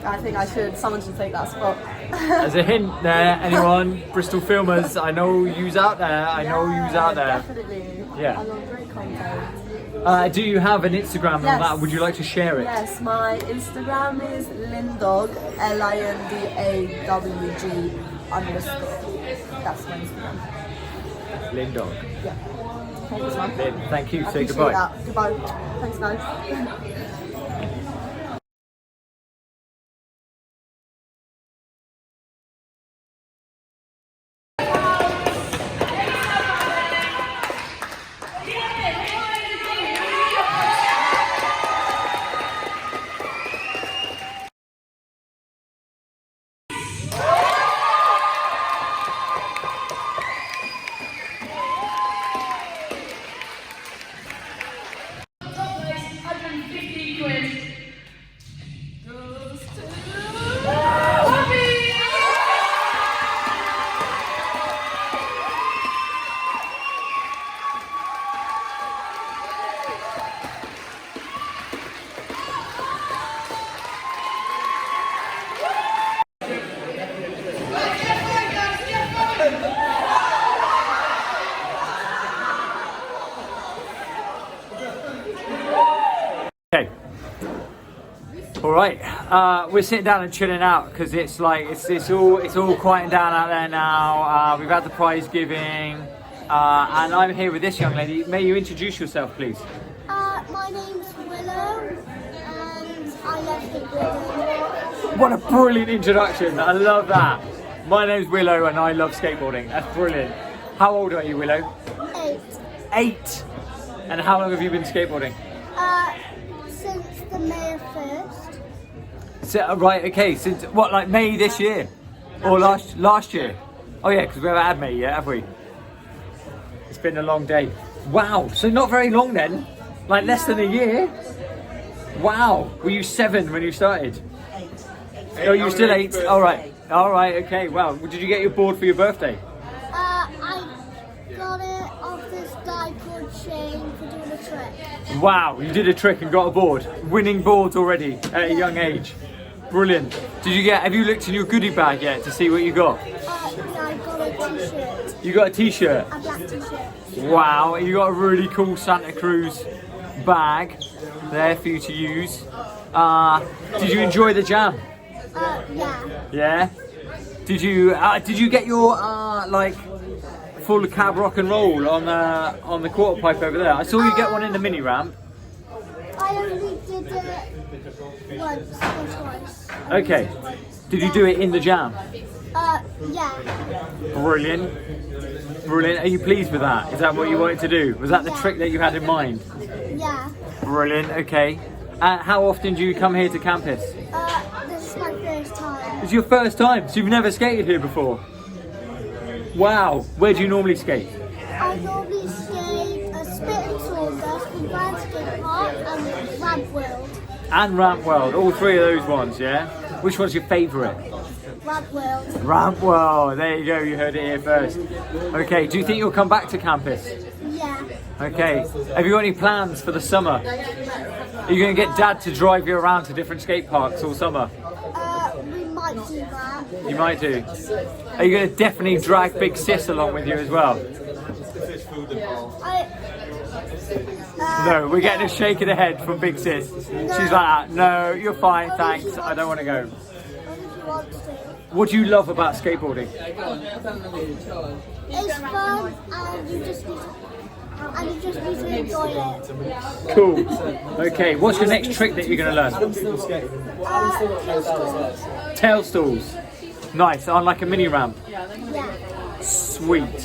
Speaker 6: I think someone should take that spot.
Speaker 1: As a hint there, anyone, Bristol filmers, I know you's out there. I know you's out there.
Speaker 6: Definitely.
Speaker 1: Yeah.
Speaker 6: I love great content.
Speaker 1: Do you have an Instagram on
Speaker 6: Yes.
Speaker 1: that? Would you like to share it?
Speaker 6: Yes, my Instagram is lindawg, LINDAWG _. That's my Instagram.
Speaker 1: Lindog.
Speaker 6: Yeah. Thanks, man.
Speaker 1: Lynn, thank you.
Speaker 6: I
Speaker 1: Say
Speaker 6: appreciate
Speaker 1: goodbye.
Speaker 6: that. Goodbye. Thanks, guys.
Speaker 1: All right, we're sitting down and chilling out because it's like it's all quieting down out there now. We've had the prize giving, and I'm here with this young lady. May you introduce yourself, please?
Speaker 7: My name's Willow, and I love skateboarding.
Speaker 1: What a brilliant introduction! I love that. My name's Willow, and I love skateboarding. That's brilliant. How old are you, Willow?
Speaker 7: 8.
Speaker 1: 8. And how long have you been skateboarding?
Speaker 7: Since the May 1st.
Speaker 1: So, right, okay, since what, like May this year? Or last year? Oh yeah, because we haven't had May yet, have we? It's been a long day. Wow, so not very long then? Like less than a year? Wow, were you 7 when you started? 8. Oh, you were still 8? Alright, okay, wow. Did you get your board for your birthday?
Speaker 7: I got it off this guy called Shane for doing a trick.
Speaker 1: Wow, you did a trick and got a board. Winning boards already at a young age. Brilliant. Have you looked in your goodie bag yet to see what you got?
Speaker 7: Yeah, I got a t-shirt.
Speaker 1: You got a t-shirt?
Speaker 7: A black t-shirt.
Speaker 1: Wow, you got a really cool Santa Cruz bag there for you to use. Did you enjoy the jam?
Speaker 7: Yeah.
Speaker 1: Yeah? Did you get your like full cab rock and roll on the quarter pipe over there? I saw you get one in the mini ramp.
Speaker 7: I only did it once or twice.
Speaker 1: Okay. Did you do it in the jam?
Speaker 7: Yeah.
Speaker 1: Brilliant. Brilliant. Are you pleased with that? Is that what you wanted to do? Was that the trick that you had in mind?
Speaker 7: Yeah.
Speaker 1: Brilliant. Okay. How often do you come here to campus?
Speaker 7: This is my first time.
Speaker 1: It's your first time, so you've never skated here before? Wow. Where do you normally skate?
Speaker 7: I normally skate a Spit and Sawdust, the Grand Skate Park, and Ramp World.
Speaker 1: And Ramp World. All 3 of those ones, yeah? Which one's your favourite?
Speaker 7: Ramp World.
Speaker 1: Ramp World. There you go. You heard it here first. Okay. Do you think you'll come back to campus?
Speaker 7: Yeah.
Speaker 1: Okay. Have you got any plans for the summer? Are you going to get Dad to drive you around to different skate parks all summer?
Speaker 7: We might do that.
Speaker 1: You might do. Are you going to definitely drag Big Sis along with you as well? No, we're getting a shake of the head from Big Sis. She's like that. No, you're fine, thanks. I don't want to go. What do you love about skateboarding?
Speaker 7: It's fun, and you just need to enjoy it.
Speaker 1: Cool. Okay, what's the next trick that you're going to learn? Tail stalls. Nice, on like a mini ramp.
Speaker 7: Yeah.
Speaker 1: Sweet.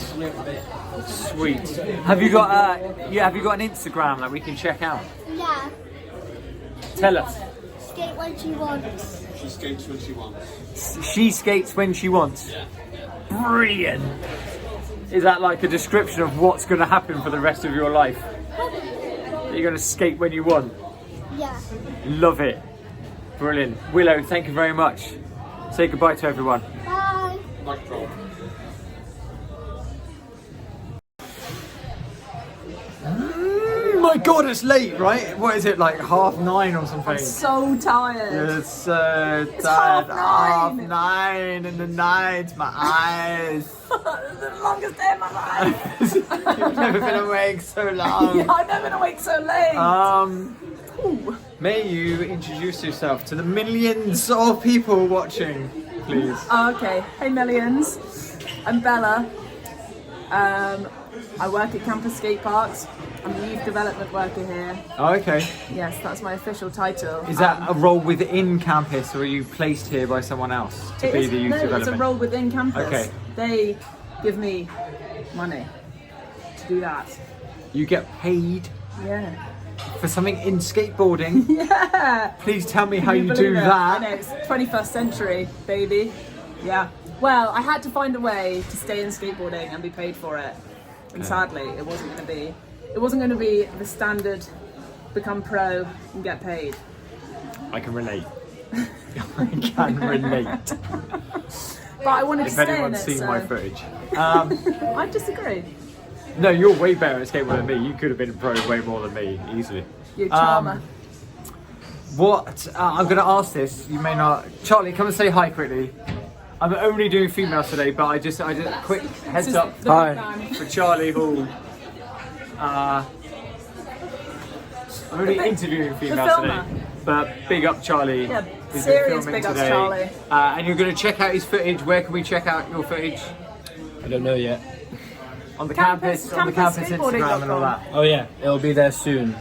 Speaker 1: Sweet. Have you got an Instagram that we can check out?
Speaker 7: Yeah.
Speaker 1: Tell us.
Speaker 7: Skate when she wants.
Speaker 8: She skates when she wants.
Speaker 1: She skates when she wants. Brilliant. Is that like a description of what's going to happen for the rest of your life? You're going to skate when you want.
Speaker 7: Yeah.
Speaker 1: Love it. Brilliant. Willow, thank you very much. Say goodbye to everyone.
Speaker 7: Bye.
Speaker 8: Like pro.
Speaker 1: My God, it's late, right? What is it, like 9:30 or something?
Speaker 4: So tired.
Speaker 1: It's so tired. 9:30 in the night, my eyes.
Speaker 4: The longest day of my life.
Speaker 1: You've never been awake so long.
Speaker 4: Yeah, I've never been awake so late.
Speaker 1: May you introduce yourself to the millions of people watching, please?
Speaker 4: Okay. Hey, millions. I'm Bella. I work at campus skate parks. I'm a youth development worker here.
Speaker 1: Oh, okay.
Speaker 4: Yes, that's my official title.
Speaker 1: Is that a role within campus, or are you placed here by someone else to be the youth development?
Speaker 4: It's a role within campus.
Speaker 1: Okay.
Speaker 4: They give me money to do that.
Speaker 1: You get paid
Speaker 4: Yeah.
Speaker 1: for something in skateboarding?
Speaker 4: Yeah.
Speaker 1: Please tell me how
Speaker 4: Can
Speaker 1: you do
Speaker 4: believe it?
Speaker 1: that.
Speaker 4: I know, it's 21st century, baby. Yeah. Well, I had to find a way to stay in skateboarding and be paid for it. And sadly, it wasn't going to be the standard, become pro and get paid.
Speaker 1: I can relate. I can relate.
Speaker 4: But I wanted to
Speaker 1: If
Speaker 4: stay in
Speaker 1: anyone's
Speaker 4: it,
Speaker 1: seen
Speaker 4: so
Speaker 1: my footage.
Speaker 4: I disagree.
Speaker 1: No, you're way better at skateboarding than me. You could have been pro way more than me, easily.
Speaker 4: You're a charmer.
Speaker 1: What? I'm going to ask this. You may not. Charlie, come and say hi quickly. I'm only doing females today, but I just quick heads up for Charlie Hall. I'm only interviewing females today. But big up Charlie.
Speaker 4: Yeah,
Speaker 1: who's been
Speaker 4: serious
Speaker 1: filming
Speaker 4: big up
Speaker 1: today.
Speaker 4: Charlie.
Speaker 1: And you're going to check out his footage. Where can we check out your footage?
Speaker 9: I don't know yet.
Speaker 1: On the campus Instagram and all that.
Speaker 9: Oh yeah, it'll be there soon.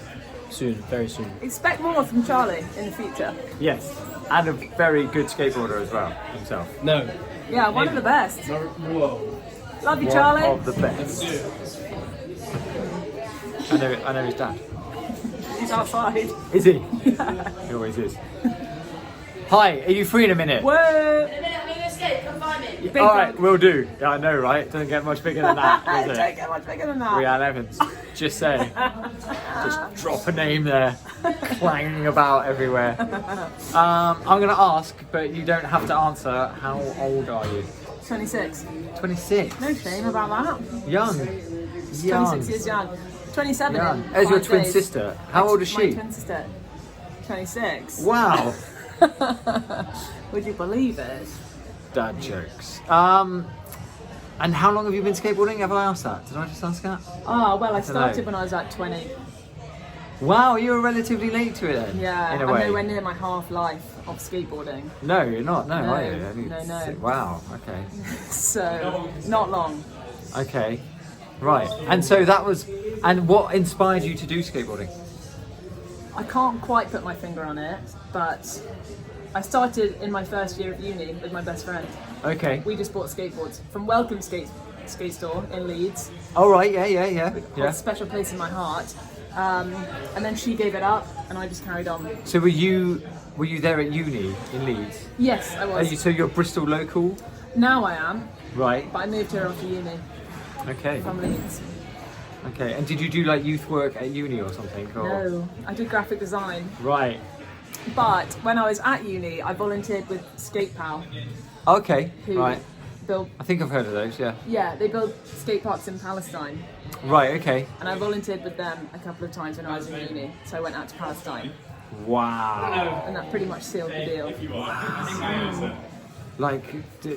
Speaker 9: Soon, very soon.
Speaker 4: Expect more from Charlie in the future.
Speaker 1: Yes, and a very good skateboarder as well himself.
Speaker 9: No.
Speaker 4: Yeah, one of the best.
Speaker 9: Whoa.
Speaker 4: Love you,
Speaker 1: One
Speaker 4: Charlie.
Speaker 1: of the best. I know his dad.
Speaker 4: He's outside.
Speaker 1: Is he? He always is. Hi, are you free in a minute?
Speaker 4: Whoa! Big
Speaker 1: All right,
Speaker 4: dog.
Speaker 1: we'll do. Yeah, I know, right? Doesn't get much bigger than that, does
Speaker 4: Don't
Speaker 1: it?
Speaker 4: get much bigger than that.
Speaker 1: Rianne Evans. Just saying. Just drop a name there, clanging about everywhere. I'm going to ask, but you don't have to answer. How old are you?
Speaker 4: 26.
Speaker 1: 26.
Speaker 4: No shame about that.
Speaker 1: Young.
Speaker 4: 26 years young. 27
Speaker 1: Young.
Speaker 4: in
Speaker 1: As your
Speaker 4: 5
Speaker 1: twin
Speaker 4: days.
Speaker 1: sister. How old is
Speaker 4: My
Speaker 1: she?
Speaker 4: twin sister. 26.
Speaker 1: Wow.
Speaker 4: Would you believe it?
Speaker 1: Dad jokes. And how long have you been skateboarding? Have I asked that? Did I just ask that?
Speaker 4: Oh, well, I
Speaker 1: don't
Speaker 4: started
Speaker 1: know.
Speaker 4: when I was at 20.
Speaker 1: Wow, you were relatively late to it then.
Speaker 4: Yeah,
Speaker 1: in a
Speaker 4: I'm
Speaker 1: way.
Speaker 4: nowhere near my half life of skateboarding.
Speaker 1: No, you're not. No,
Speaker 4: No,
Speaker 1: are you? Only
Speaker 4: no.
Speaker 1: Wow. Okay.
Speaker 4: So, not long.
Speaker 1: Okay. Right. And so that was. And what inspired you to do skateboarding?
Speaker 4: I can't quite put my finger on it, but I started in my first year of uni with my best friend.
Speaker 1: Okay.
Speaker 4: We just bought skateboards from Welcome Skate Store in Leeds.
Speaker 1: All right. Yeah.
Speaker 4: Got a special place in my heart. And then she gave it up, and I just carried on.
Speaker 1: So were you there at uni in Leeds?
Speaker 4: Yes, I was.
Speaker 1: So you're Bristol local?
Speaker 4: Now I am,
Speaker 1: Right.
Speaker 4: but I moved here after uni
Speaker 1: Okay.
Speaker 4: from Leeds.
Speaker 1: Okay. And did you do like youth work at uni or something? Or?
Speaker 4: No, I did graphic design.
Speaker 1: Right.
Speaker 4: But when I was at uni, I volunteered with Skate Pal,
Speaker 1: Okay.
Speaker 4: who
Speaker 1: Right.
Speaker 4: build.
Speaker 1: I think I've heard of those. Yeah.
Speaker 4: Yeah, they build skate parks in Palestine,
Speaker 1: Right. Okay.
Speaker 4: and I volunteered with them a couple of times when I was in uni. So I went out to Palestine,
Speaker 1: Wow.
Speaker 4: and that pretty much sealed the deal.
Speaker 1: Like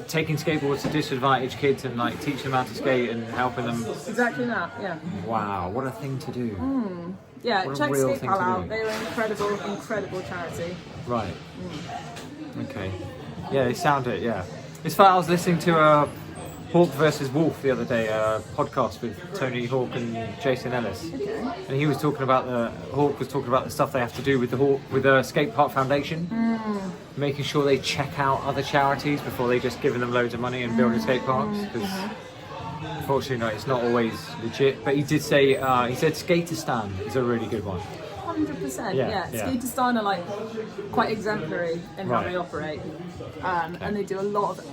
Speaker 1: taking skateboards to disadvantaged kids and like teaching them how to skate and helping them.
Speaker 4: Exactly that. Yeah.
Speaker 1: Wow, what a thing to do.
Speaker 4: Yeah,
Speaker 1: What a
Speaker 4: check
Speaker 1: real
Speaker 4: Skate
Speaker 1: thing
Speaker 4: Pal
Speaker 1: to
Speaker 4: out.
Speaker 1: do.
Speaker 4: They're an incredible charity.
Speaker 1: Right. Okay. Yeah, they sound it. Yeah. It's funny. I was listening to a Hawk versus Wolf the other day, a podcast with Tony Hawk and Jason Ellis, and he was talking about Hawk was talking about the stuff they have to do with the Skate Park Foundation, making sure they check out other charities before they just giving them loads of money and building skate parks. Because unfortunately, it's not always legit. But he did say he said Skaterstan is a really good one.
Speaker 4: 100%.
Speaker 1: Yeah,
Speaker 4: Yeah.
Speaker 1: yeah.
Speaker 4: Skaterstan are like quite exemplary in how
Speaker 1: Right.
Speaker 4: they operate, and they do a lot of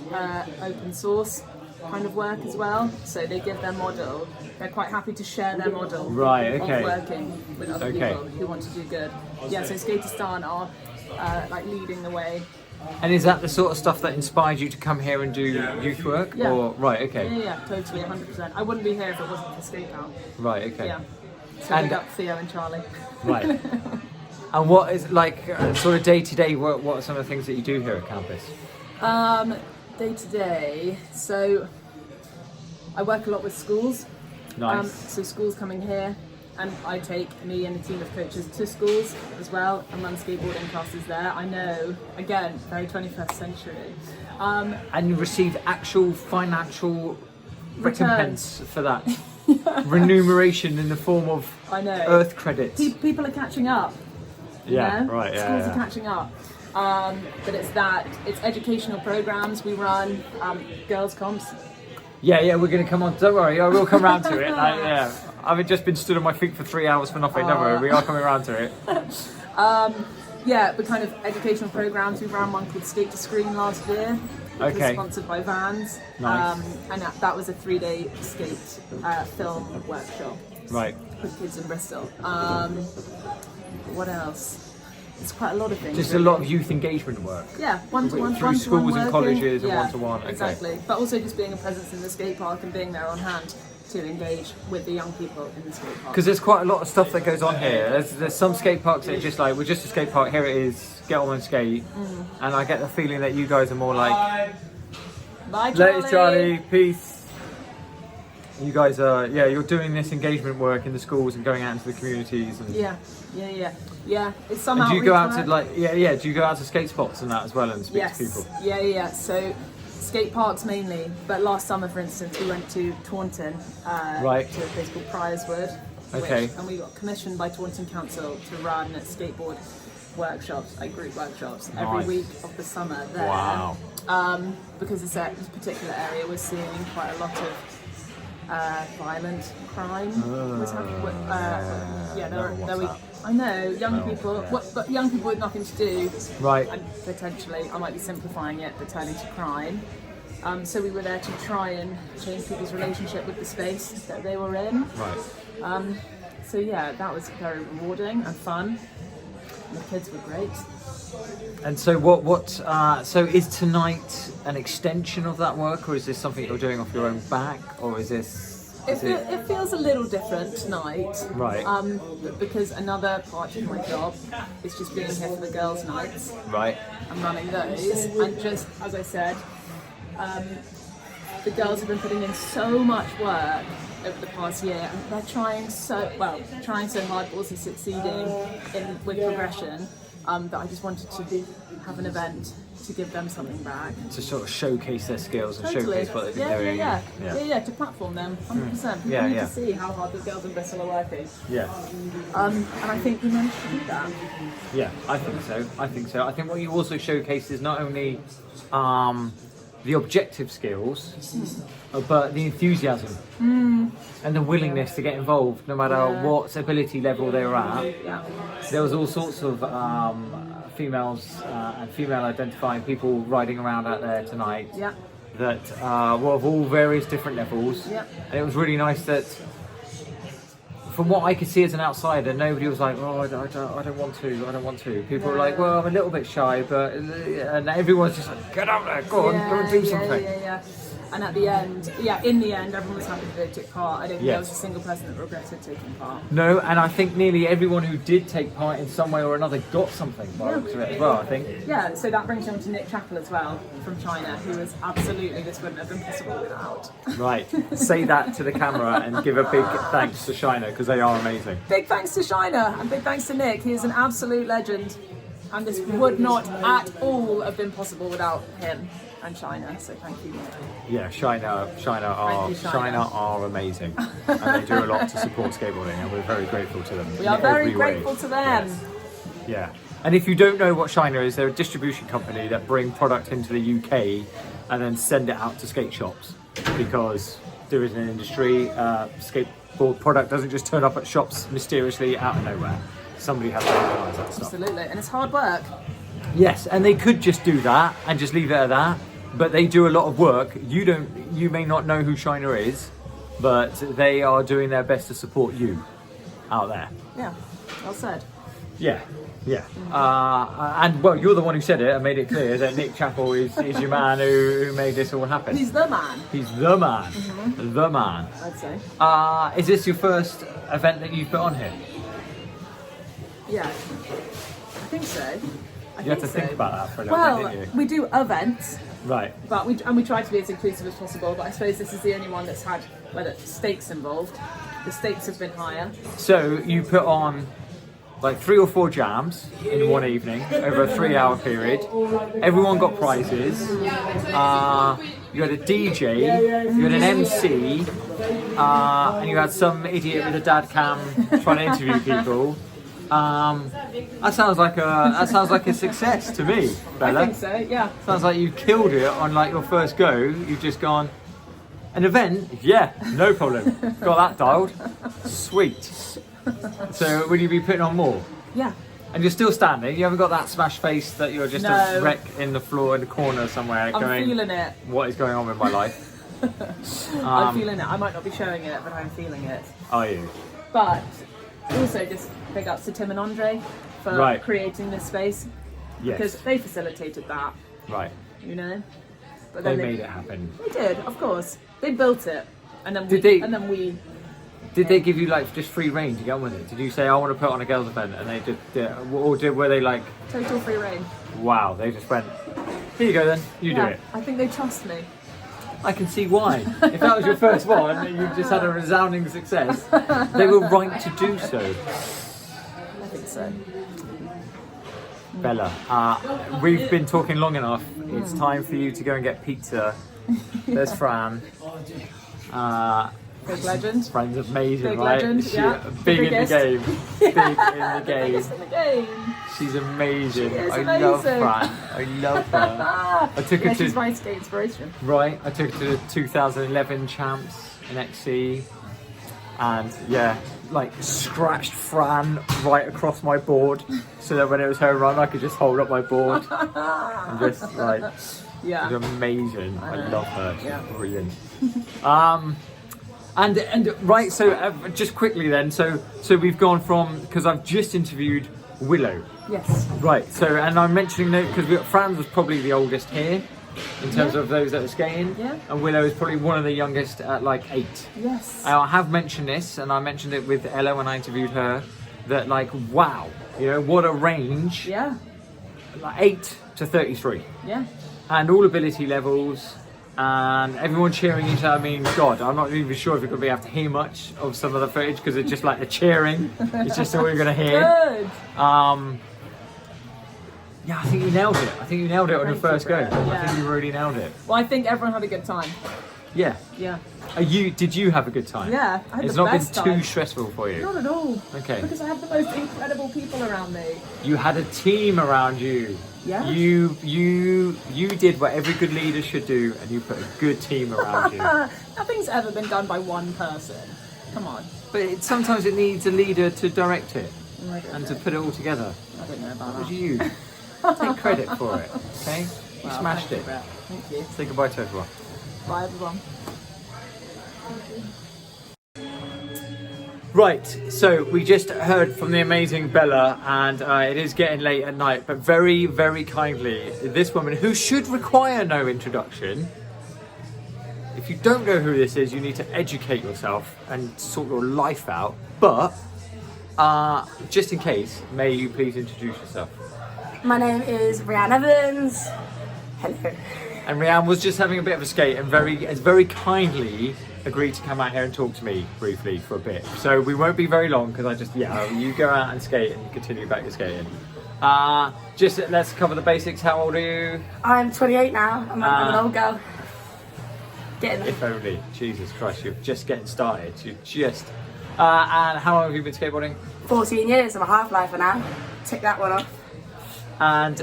Speaker 4: open source kind of work as well. So they give their model. They're quite happy to share their model
Speaker 1: Right, okay.
Speaker 4: of working with other
Speaker 1: Okay.
Speaker 4: people who want to do good. Yeah. So Skaterstan are like leading the way.
Speaker 1: And is that the sort of stuff that inspired you to come here and do youth work?
Speaker 4: Yeah.
Speaker 1: Or right, okay.
Speaker 4: Yeah, totally, 100%. I wouldn't be here if it wasn't for Skate Pal.
Speaker 1: Right, okay.
Speaker 4: Yeah. So
Speaker 1: And-
Speaker 4: big up Theo and Charlie.
Speaker 1: Right. And what is like sort of day to day? What are some of the things that you do here at campus?
Speaker 4: Day to day, so I work a lot with schools.
Speaker 1: Nice.
Speaker 4: So schools coming here, and I take me and a team of coaches to schools as well and run skateboarding classes there. I know, again, very 21st century.
Speaker 1: And you receive actual financial recompense for that. Remuneration in the form of
Speaker 4: I know.
Speaker 1: Earth credits.
Speaker 4: People are catching up. you
Speaker 1: Yeah,
Speaker 4: know?
Speaker 1: right, yeah,
Speaker 4: Schools
Speaker 1: yeah.
Speaker 4: are catching up. But it's educational programs. We run girls comps.
Speaker 1: Yeah, we're going to come on. Don't worry, I will come round to it. Yeah, I've just been stood on my feet for 3 hours for nothing. Don't worry, we are coming round to it.
Speaker 4: Yeah, but kind of educational programs. We ran one called Skate to Screen last year. It was
Speaker 1: Okay.
Speaker 4: sponsored by Vans.
Speaker 1: Nice.
Speaker 4: And that was a 3-day skate film workshop
Speaker 1: Right.
Speaker 4: with kids in Bristol. What else? It's quite a lot of things.
Speaker 1: Just a
Speaker 4: really.
Speaker 1: lot of youth engagement work.
Speaker 4: Yeah, one-to-one,
Speaker 1: Through
Speaker 4: one-to-one
Speaker 1: schools and
Speaker 4: working.
Speaker 1: colleges and
Speaker 4: Yeah,
Speaker 1: one-to-one, okay.
Speaker 4: Exactly, but also just being a presence in the skate park and being there on hand to engage with the young people in the skate park.
Speaker 1: Because there's quite a lot of stuff that goes on here. There's some skate parks that are just like, we're just a skate park, here it is, get on and skate. And I get the feeling that you guys are more like,
Speaker 4: Bye, Charlie.
Speaker 1: later Charlie, peace. You guys are, you're doing this engagement work in the schools and going out into the communities. And,
Speaker 4: Yeah. It's some
Speaker 1: and do you go out
Speaker 4: outreach
Speaker 1: to
Speaker 4: work.
Speaker 1: do you go out to skate spots and that as well and speak to people?
Speaker 4: Yeah. So skate parks mainly, but last summer, for instance, we went to Taunton,
Speaker 1: Right.
Speaker 4: to a place called Priorswood.
Speaker 1: Okay.
Speaker 4: And we got commissioned by Taunton Council to run skateboard workshops, like group workshops, every
Speaker 1: Nice.
Speaker 4: week of the summer there.
Speaker 1: Wow.
Speaker 4: Because this particular area was seeing quite a lot of violent crime was happening. I know young people, but young people with nothing to do,
Speaker 1: Right.
Speaker 4: and potentially, I might be simplifying it, but turning to crime. So we were there to try and change people's relationship with the space that they were in.
Speaker 1: Right.
Speaker 4: So yeah, that was very rewarding and fun. And the kids were great.
Speaker 1: And so so is tonight an extension of that work, or is this something you're doing off your own back, or is this?
Speaker 4: It feels a little different tonight.
Speaker 1: Right.
Speaker 4: Because another part of my job is just being here for the girls' nights.
Speaker 1: Right.
Speaker 4: I'm running those, and just as I said, the girls have been putting in so much work over the past year, and they're trying so hard, but also succeeding with progression. That I just wanted to have an event to give them something back.
Speaker 1: To sort of showcase their skills and
Speaker 4: Totally.
Speaker 1: showcase what they've been doing.
Speaker 4: Yeah, to platform them, 100%. People need to see how hard the girls in Bristol are working.
Speaker 1: Yeah.
Speaker 4: And I think we managed to do that.
Speaker 1: Yeah, I think so. I think what you also showcase is not only the objective skills, but the enthusiasm and the willingness to get involved, no matter what ability level they were at.
Speaker 4: Yeah.
Speaker 1: There was all sorts of females and female identifying people riding around out there tonight
Speaker 4: Yeah.
Speaker 1: that were of all various different levels.
Speaker 4: Yeah.
Speaker 1: And it was really nice that, from what I could see as an outsider, nobody was like, "Oh, I don't want to." People were like, "Well, I'm a little bit shy," and everyone's just like, "Get out there, go on and do something."
Speaker 4: Yeah. And at the end, in the end, everyone was happy that they took part. I don't think there was a single person that regretted taking part.
Speaker 1: No, and I think nearly everyone who did take part in some way or another got something by the looks of it as well, I think.
Speaker 4: Yeah, so that brings me on to Nick Chappell as well, from China, who was absolutely, this wouldn't have been possible without.
Speaker 1: Right, say that to the camera and give a big thanks to China, because they are amazing.
Speaker 4: Big thanks to China, and big thanks to Nick. He is an absolute legend, and this would not at all have been possible without him and China, so thank you, Nick.
Speaker 1: Yeah, China are amazing, and they do a lot to support skateboarding, and we're very grateful to them.
Speaker 4: We are very grateful to them.
Speaker 1: Yes. Yeah, and if you don't know what China is, they're a distribution company that bring product into the UK and then send it out to skate shops, because there is an industry. Skateboard product doesn't just turn up at shops mysteriously out of nowhere. Somebody has to organise that stuff.
Speaker 4: Absolutely, and it's hard work.
Speaker 1: Yes, and they could just do that and just leave it at that, but they do a lot of work. You may not know who China is, but they are doing their best to support you out there.
Speaker 4: Yeah, well said.
Speaker 1: Yeah. And well, you're the one who said it and made it clear that Nick Chappell is your man who made this all happen.
Speaker 4: He's the man.
Speaker 1: He's the man. The man.
Speaker 4: I'd say.
Speaker 1: Is this your first event that you've put on here?
Speaker 4: Yeah, I think so.
Speaker 1: You had to think about that for a little bit, didn't you?
Speaker 4: We do events,
Speaker 1: Right.
Speaker 4: but we try to be as inclusive as possible. But I suppose this is the only one that's had stakes involved. The stakes have been higher.
Speaker 1: So you put on like 3 or 4 jams in one evening over a 3-hour period. Everyone got prizes. You had a DJ, you had an MC, and you had some idiot with a dad cam trying to interview people. That sounds like a success to me, Bella.
Speaker 4: I think so. Yeah.
Speaker 1: Sounds like you killed it on like your first go. You've just gone, an event? Yeah, no problem. Got that dialed. Sweet. So will you be putting on more?
Speaker 4: Yeah.
Speaker 1: And you're still standing? You haven't got that smash face that you're just a wreck in the floor in the corner somewhere
Speaker 4: I'm feeling it.
Speaker 1: What is going on with my life?
Speaker 4: I'm feeling it. I might not be showing it, but I'm feeling it.
Speaker 1: Are you?
Speaker 4: But also just big ups to Tim and Andre for creating this space.
Speaker 1: Yes.
Speaker 4: Because they facilitated that.
Speaker 1: Right.
Speaker 4: You know? But
Speaker 1: They
Speaker 4: then
Speaker 1: made it happen.
Speaker 4: They did, of course. They built it. And then
Speaker 1: Did they give you like just free reign to get on with it? Did you say I want to put on a girls' event, and they did, were they like
Speaker 4: total free reign?
Speaker 1: Wow, they just went, here you go then, you do it.
Speaker 4: I think they trust me.
Speaker 1: I can see why. If that was your first one and you just had a resounding success, they were right to do so.
Speaker 4: I think so.
Speaker 1: Bella, we've been talking long enough. It's time for you to go and get pizza. There's Fran.
Speaker 4: Big legend.
Speaker 1: Fran's amazing,
Speaker 4: Big
Speaker 1: right?
Speaker 4: legend, yeah.
Speaker 1: Big in the
Speaker 4: Biggest.
Speaker 1: game. Big in the game.
Speaker 4: Biggest in the game.
Speaker 1: She's amazing.
Speaker 4: She is
Speaker 1: I love
Speaker 4: amazing.
Speaker 1: Fran. I love her. I took her
Speaker 4: Yeah,
Speaker 1: to
Speaker 4: she's my skate inspiration.
Speaker 1: right. I took her to the 2011 champs in XC, and yeah, like scratched Fran right across my board, so that when it was her run, I could just hold up my board and just like.
Speaker 4: Yeah.
Speaker 1: She's amazing. I love her. She's
Speaker 4: Yeah.
Speaker 1: brilliant. And right. So just quickly then. So we've gone from, because I've just interviewed Willow.
Speaker 4: Yes.
Speaker 1: Right. So and I'm mentioning that because Fran was probably the oldest here in terms of those that are skating.
Speaker 4: Yeah.
Speaker 1: And Willow is probably one of the youngest at like 8.
Speaker 4: Yes.
Speaker 1: I have mentioned this, and I mentioned it with Ella when I interviewed her. That like, wow, you know what a range.
Speaker 4: Yeah.
Speaker 1: Like 8 to 33.
Speaker 4: Yeah.
Speaker 1: And all ability levels, and everyone cheering each other. I mean, God, I'm not even sure if you're going to be able to hear much of some of the footage because it's just like the cheering. It's just all you're going to hear.
Speaker 4: Good.
Speaker 1: Yeah, I think you nailed it. I think you nailed it on your
Speaker 4: Thank you,
Speaker 1: first go.
Speaker 4: Brett.
Speaker 1: I
Speaker 4: Yeah.
Speaker 1: think you really nailed it.
Speaker 4: Well, I think everyone had a good time.
Speaker 1: Yeah.
Speaker 4: Yeah.
Speaker 1: Did you have a good time?
Speaker 4: Yeah, I had
Speaker 1: It's
Speaker 4: the
Speaker 1: not been
Speaker 4: best
Speaker 1: too
Speaker 4: time.
Speaker 1: stressful for you.
Speaker 4: Not at all.
Speaker 1: Okay.
Speaker 4: Because I had the most incredible people around me.
Speaker 1: You had a team around you.
Speaker 4: Yeah.
Speaker 1: You did what every good leader should do, and you put a good team around you.
Speaker 4: Nothing's ever been done by one person. Come on.
Speaker 1: But sometimes it needs a leader to direct it
Speaker 4: I don't
Speaker 1: and to
Speaker 4: know.
Speaker 1: put it all together.
Speaker 4: I don't know about
Speaker 1: What
Speaker 4: that.
Speaker 1: do you? Take credit for it, okay? You
Speaker 4: Wow,
Speaker 1: smashed
Speaker 4: thank you,
Speaker 1: it.
Speaker 4: Brett. Thank you.
Speaker 1: Say goodbye to everyone.
Speaker 4: Bye, everyone.
Speaker 1: Right, so we just heard from the amazing Bella, and it is getting late at night, but very, very kindly, this woman, who should require no introduction, if you don't know who this is, you need to educate yourself and sort your life out, but just in case, may you please introduce yourself.
Speaker 10: My name is Rianne Evans. Hello.
Speaker 1: And Rianne was just having a bit of a skate and very kindly agreed to come out here and talk to me briefly for a bit. So we won't be very long because you go out and skate and continue back your skating. Just let's cover the basics. How old are you?
Speaker 10: I'm 28 now. I'm an old girl. Getting there.
Speaker 1: If only. Jesus Christ, you're just getting started. You're just... and how long have you been skateboarding?
Speaker 10: 14 years. I'm a half-lifer now. Tick that one off.
Speaker 1: And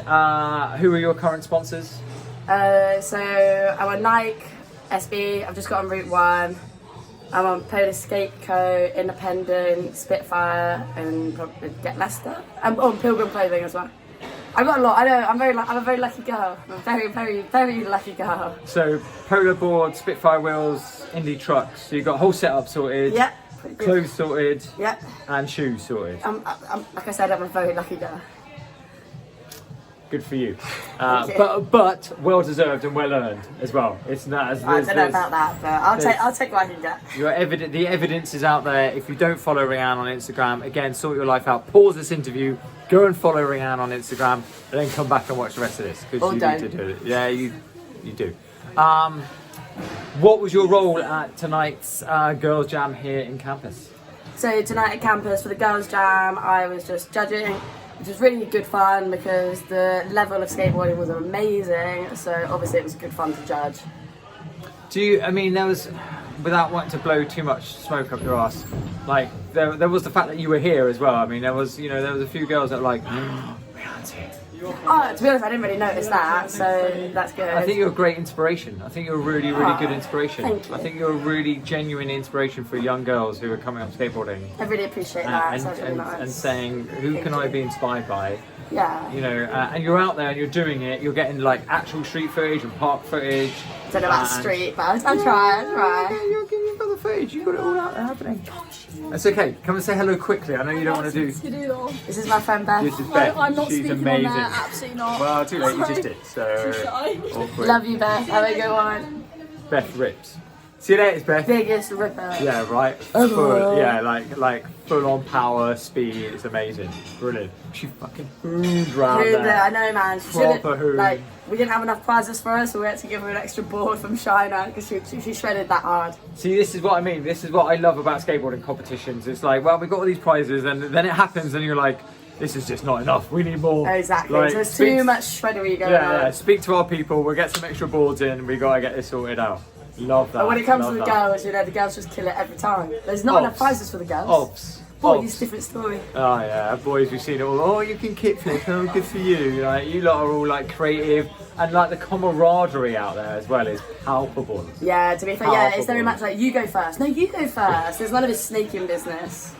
Speaker 1: who are your current sponsors?
Speaker 10: So I'm on Nike, SB. I've just got on Route 1. I'm on Polish Skate Co, Independent, Spitfire, and probably Get Leicester. I'm on Pilgrim Clothing as well. I've got a lot. I know. I'm a very lucky girl. I'm a very, very, very lucky girl.
Speaker 1: So polar board, Spitfire wheels, Indie trucks. So you've got whole setup sorted.
Speaker 10: Yeah. Pretty good.
Speaker 1: Clothes sorted.
Speaker 10: Yeah.
Speaker 1: And shoes sorted.
Speaker 10: I'm, like I said, I'm a very lucky girl.
Speaker 1: Good for you.
Speaker 10: Thank you.
Speaker 1: But well deserved and well earned as well. It's not as
Speaker 10: I don't know about that, but I'll take what I can get.
Speaker 1: The evidence is out there. If you don't follow Rianne on Instagram, again, sort your life out. Pause this interview, go and follow Rianne on Instagram, and then come back and watch the rest of this because you need to do it. Yeah, you do. What was your role at tonight's Girls Jam here in campus?
Speaker 10: So tonight at campus for the Girls Jam, I was just judging, which was really good fun because the level of skateboarding was amazing. So obviously it was good fun to judge.
Speaker 1: There was, without wanting to blow too much smoke up your ass, like there was the fact that you were here as well. I mean, there was a few girls that were like, Rianne's here.
Speaker 10: Oh, to be honest, I didn't really notice that, so that's good.
Speaker 1: I think you're a great inspiration. I think you're a really, really good inspiration.
Speaker 10: Thank you.
Speaker 1: I think you're a really genuine inspiration for young girls who are coming up skateboarding.
Speaker 10: I really appreciate that.
Speaker 1: And,
Speaker 10: Sounds really nice.
Speaker 1: and saying, who can I be inspired by?
Speaker 10: Yeah.
Speaker 1: You know, and you're out there and you're doing it. You're getting like actual street footage and park footage.
Speaker 10: Don't know about street, but I'll try.
Speaker 1: You've got the footage. You've got it all out there happening. That's okay. Come and say hello quickly. I know you don't want to do.
Speaker 10: This is my friend Beth.
Speaker 1: This is Beth.
Speaker 2: I'm not
Speaker 1: She's
Speaker 2: speaking
Speaker 1: amazing.
Speaker 2: on there, absolutely not.
Speaker 1: Well, too late. You just did. So
Speaker 2: Shy.
Speaker 1: awkward.
Speaker 10: Love you, Beth. Have a good one.
Speaker 1: Beth rips. See you later, Beth.
Speaker 10: Biggest ripper.
Speaker 1: Yeah, right. Yeah, like full on power, speed. It's amazing. Brilliant. She fucking hooned round there.
Speaker 10: I know, man. She
Speaker 1: Proper hoon.
Speaker 10: like, we didn't have enough prizes for her, so we had to give her an extra board from China because she shredded that hard.
Speaker 1: See, this is what I mean. This is what I love about skateboarding competitions. It's like, well, we got all these prizes, and then it happens, and you're like, this is just not enough. We need more.
Speaker 10: Exactly.
Speaker 1: Like,
Speaker 10: There's too much shreddery going on.
Speaker 1: Yeah. Speak to our people. We'll get some extra boards in. We gotta get this sorted out. Love that.
Speaker 10: But when it comes
Speaker 1: Love
Speaker 10: to the
Speaker 1: that.
Speaker 10: girls, the girls just kill it every time. There's not enough prizes for the girls. Boys, different story.
Speaker 1: Oh yeah, boys, we've seen it all. Oh, you can kickflip. Oh, good for you. Like, you lot are all like creative, and like the camaraderie out there as well is palpable.
Speaker 10: Yeah, to be fair, it's very much like, you go first. No, you go first. There's none of this snaking business.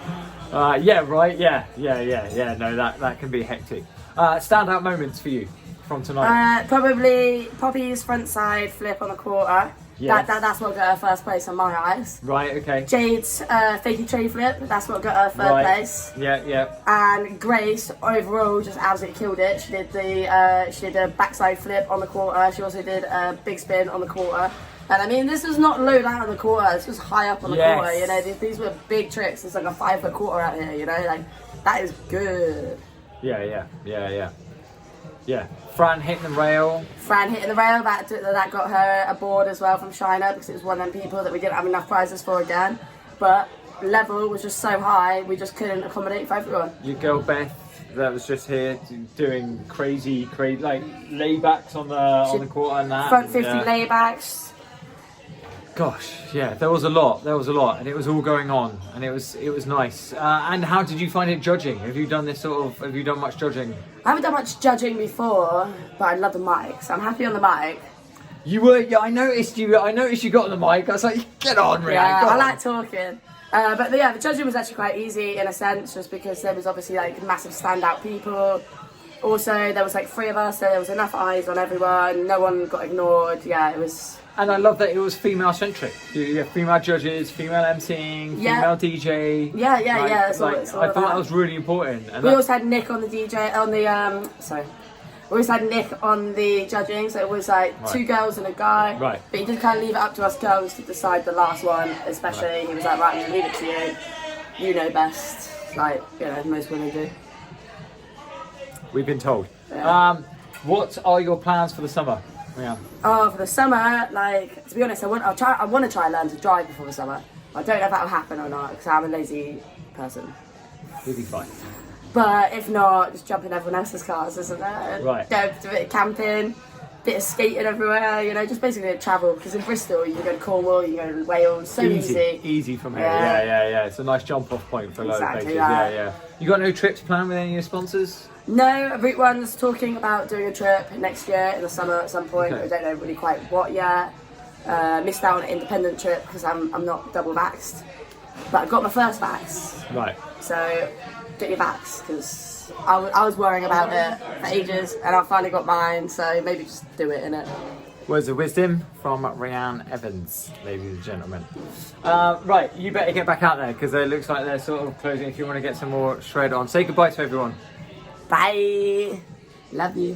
Speaker 1: Yeah, right. Yeah. No, that can be hectic. Standout moments for you from tonight?
Speaker 10: Probably Poppy's front side flip on the quarter.
Speaker 1: Yes.
Speaker 10: That's what got her first place on my eyes.
Speaker 1: Right. Okay.
Speaker 10: Jade's fakey tray flip. That's what got her third place.
Speaker 1: Yeah.
Speaker 10: And Grace overall just absolutely killed it. She did a backside flip on the quarter. She also did a big spin on the quarter. And I mean, this was not low down on the quarter. This was high up on the quarter. You know, these were big tricks. It's like a 5 foot quarter out here. You know, like that is good.
Speaker 1: Yeah. Fran hitting the rail.
Speaker 10: That got her a board as well from China because it was one of them people that we didn't have enough prizes for again. But level was just so high, we just couldn't accommodate for everyone.
Speaker 1: Your girl Beth, that was just here doing crazy like laybacks on the quarter and that.
Speaker 10: Front 50 laybacks.
Speaker 1: Gosh, yeah, there was a lot, and it was all going on, and it was nice. And how did you find it judging? Have you done much judging?
Speaker 10: I haven't done much judging before, but I love the mic, so I'm happy on the mic.
Speaker 1: You were, yeah, I noticed you got on the mic. I was like, get on, Rianne.
Speaker 10: Yeah, I like talking. But yeah, the judging was actually quite easy in a sense, just because there was obviously like massive standout people. Also, there was like 3 of us, so there was enough eyes on everyone. No one got ignored. Yeah, it was.
Speaker 1: And I love that it was female centric. You have female judges, female emceeing, female DJ.
Speaker 10: Yeah.
Speaker 1: I thought that was really important. And
Speaker 10: we also had Nick on the DJ We always had Nick on the judging, so it was like 2 girls and a guy.
Speaker 1: Right.
Speaker 10: But he did kind of leave it up to us girls to decide the last one, especially. Right. He was like, right, I'm going to leave it to you. You know best. Like, most women do.
Speaker 1: We've been told.
Speaker 10: Yeah.
Speaker 1: What are your plans for the summer? Yeah.
Speaker 10: Oh, for the summer, like, to be honest, I want to try and learn to drive before the summer. I don't know if that'll happen or not, because I'm a lazy person.
Speaker 1: You'll be fine.
Speaker 10: But if not, just jump in everyone else's cars, isn't it?
Speaker 1: Right.
Speaker 10: Go do a bit of camping, bit of skating everywhere, just basically travel. Because in Bristol, you can go to Cornwall, you can go to Wales, so easy.
Speaker 1: Easy from here, yeah. It's a nice jump off point for a lot of places. Yeah. You got no trips planned with any of your sponsors?
Speaker 10: No, Route One's talking about doing a trip next year in the summer at some point. Okay. I don't know really quite what yet. Missed out on an independent trip because I'm not double vaxxed. But I got my first vax.
Speaker 1: Right.
Speaker 10: So, get your vax, because I was worrying about it for ages and I finally got mine, so maybe just do it, innit?
Speaker 1: Words of wisdom from Rianne Evans, ladies and gentlemen. Right, you better get back out there because it looks like they're sort of closing if you want to get some more shred on. Say goodbye to everyone.
Speaker 10: Bye. Love you.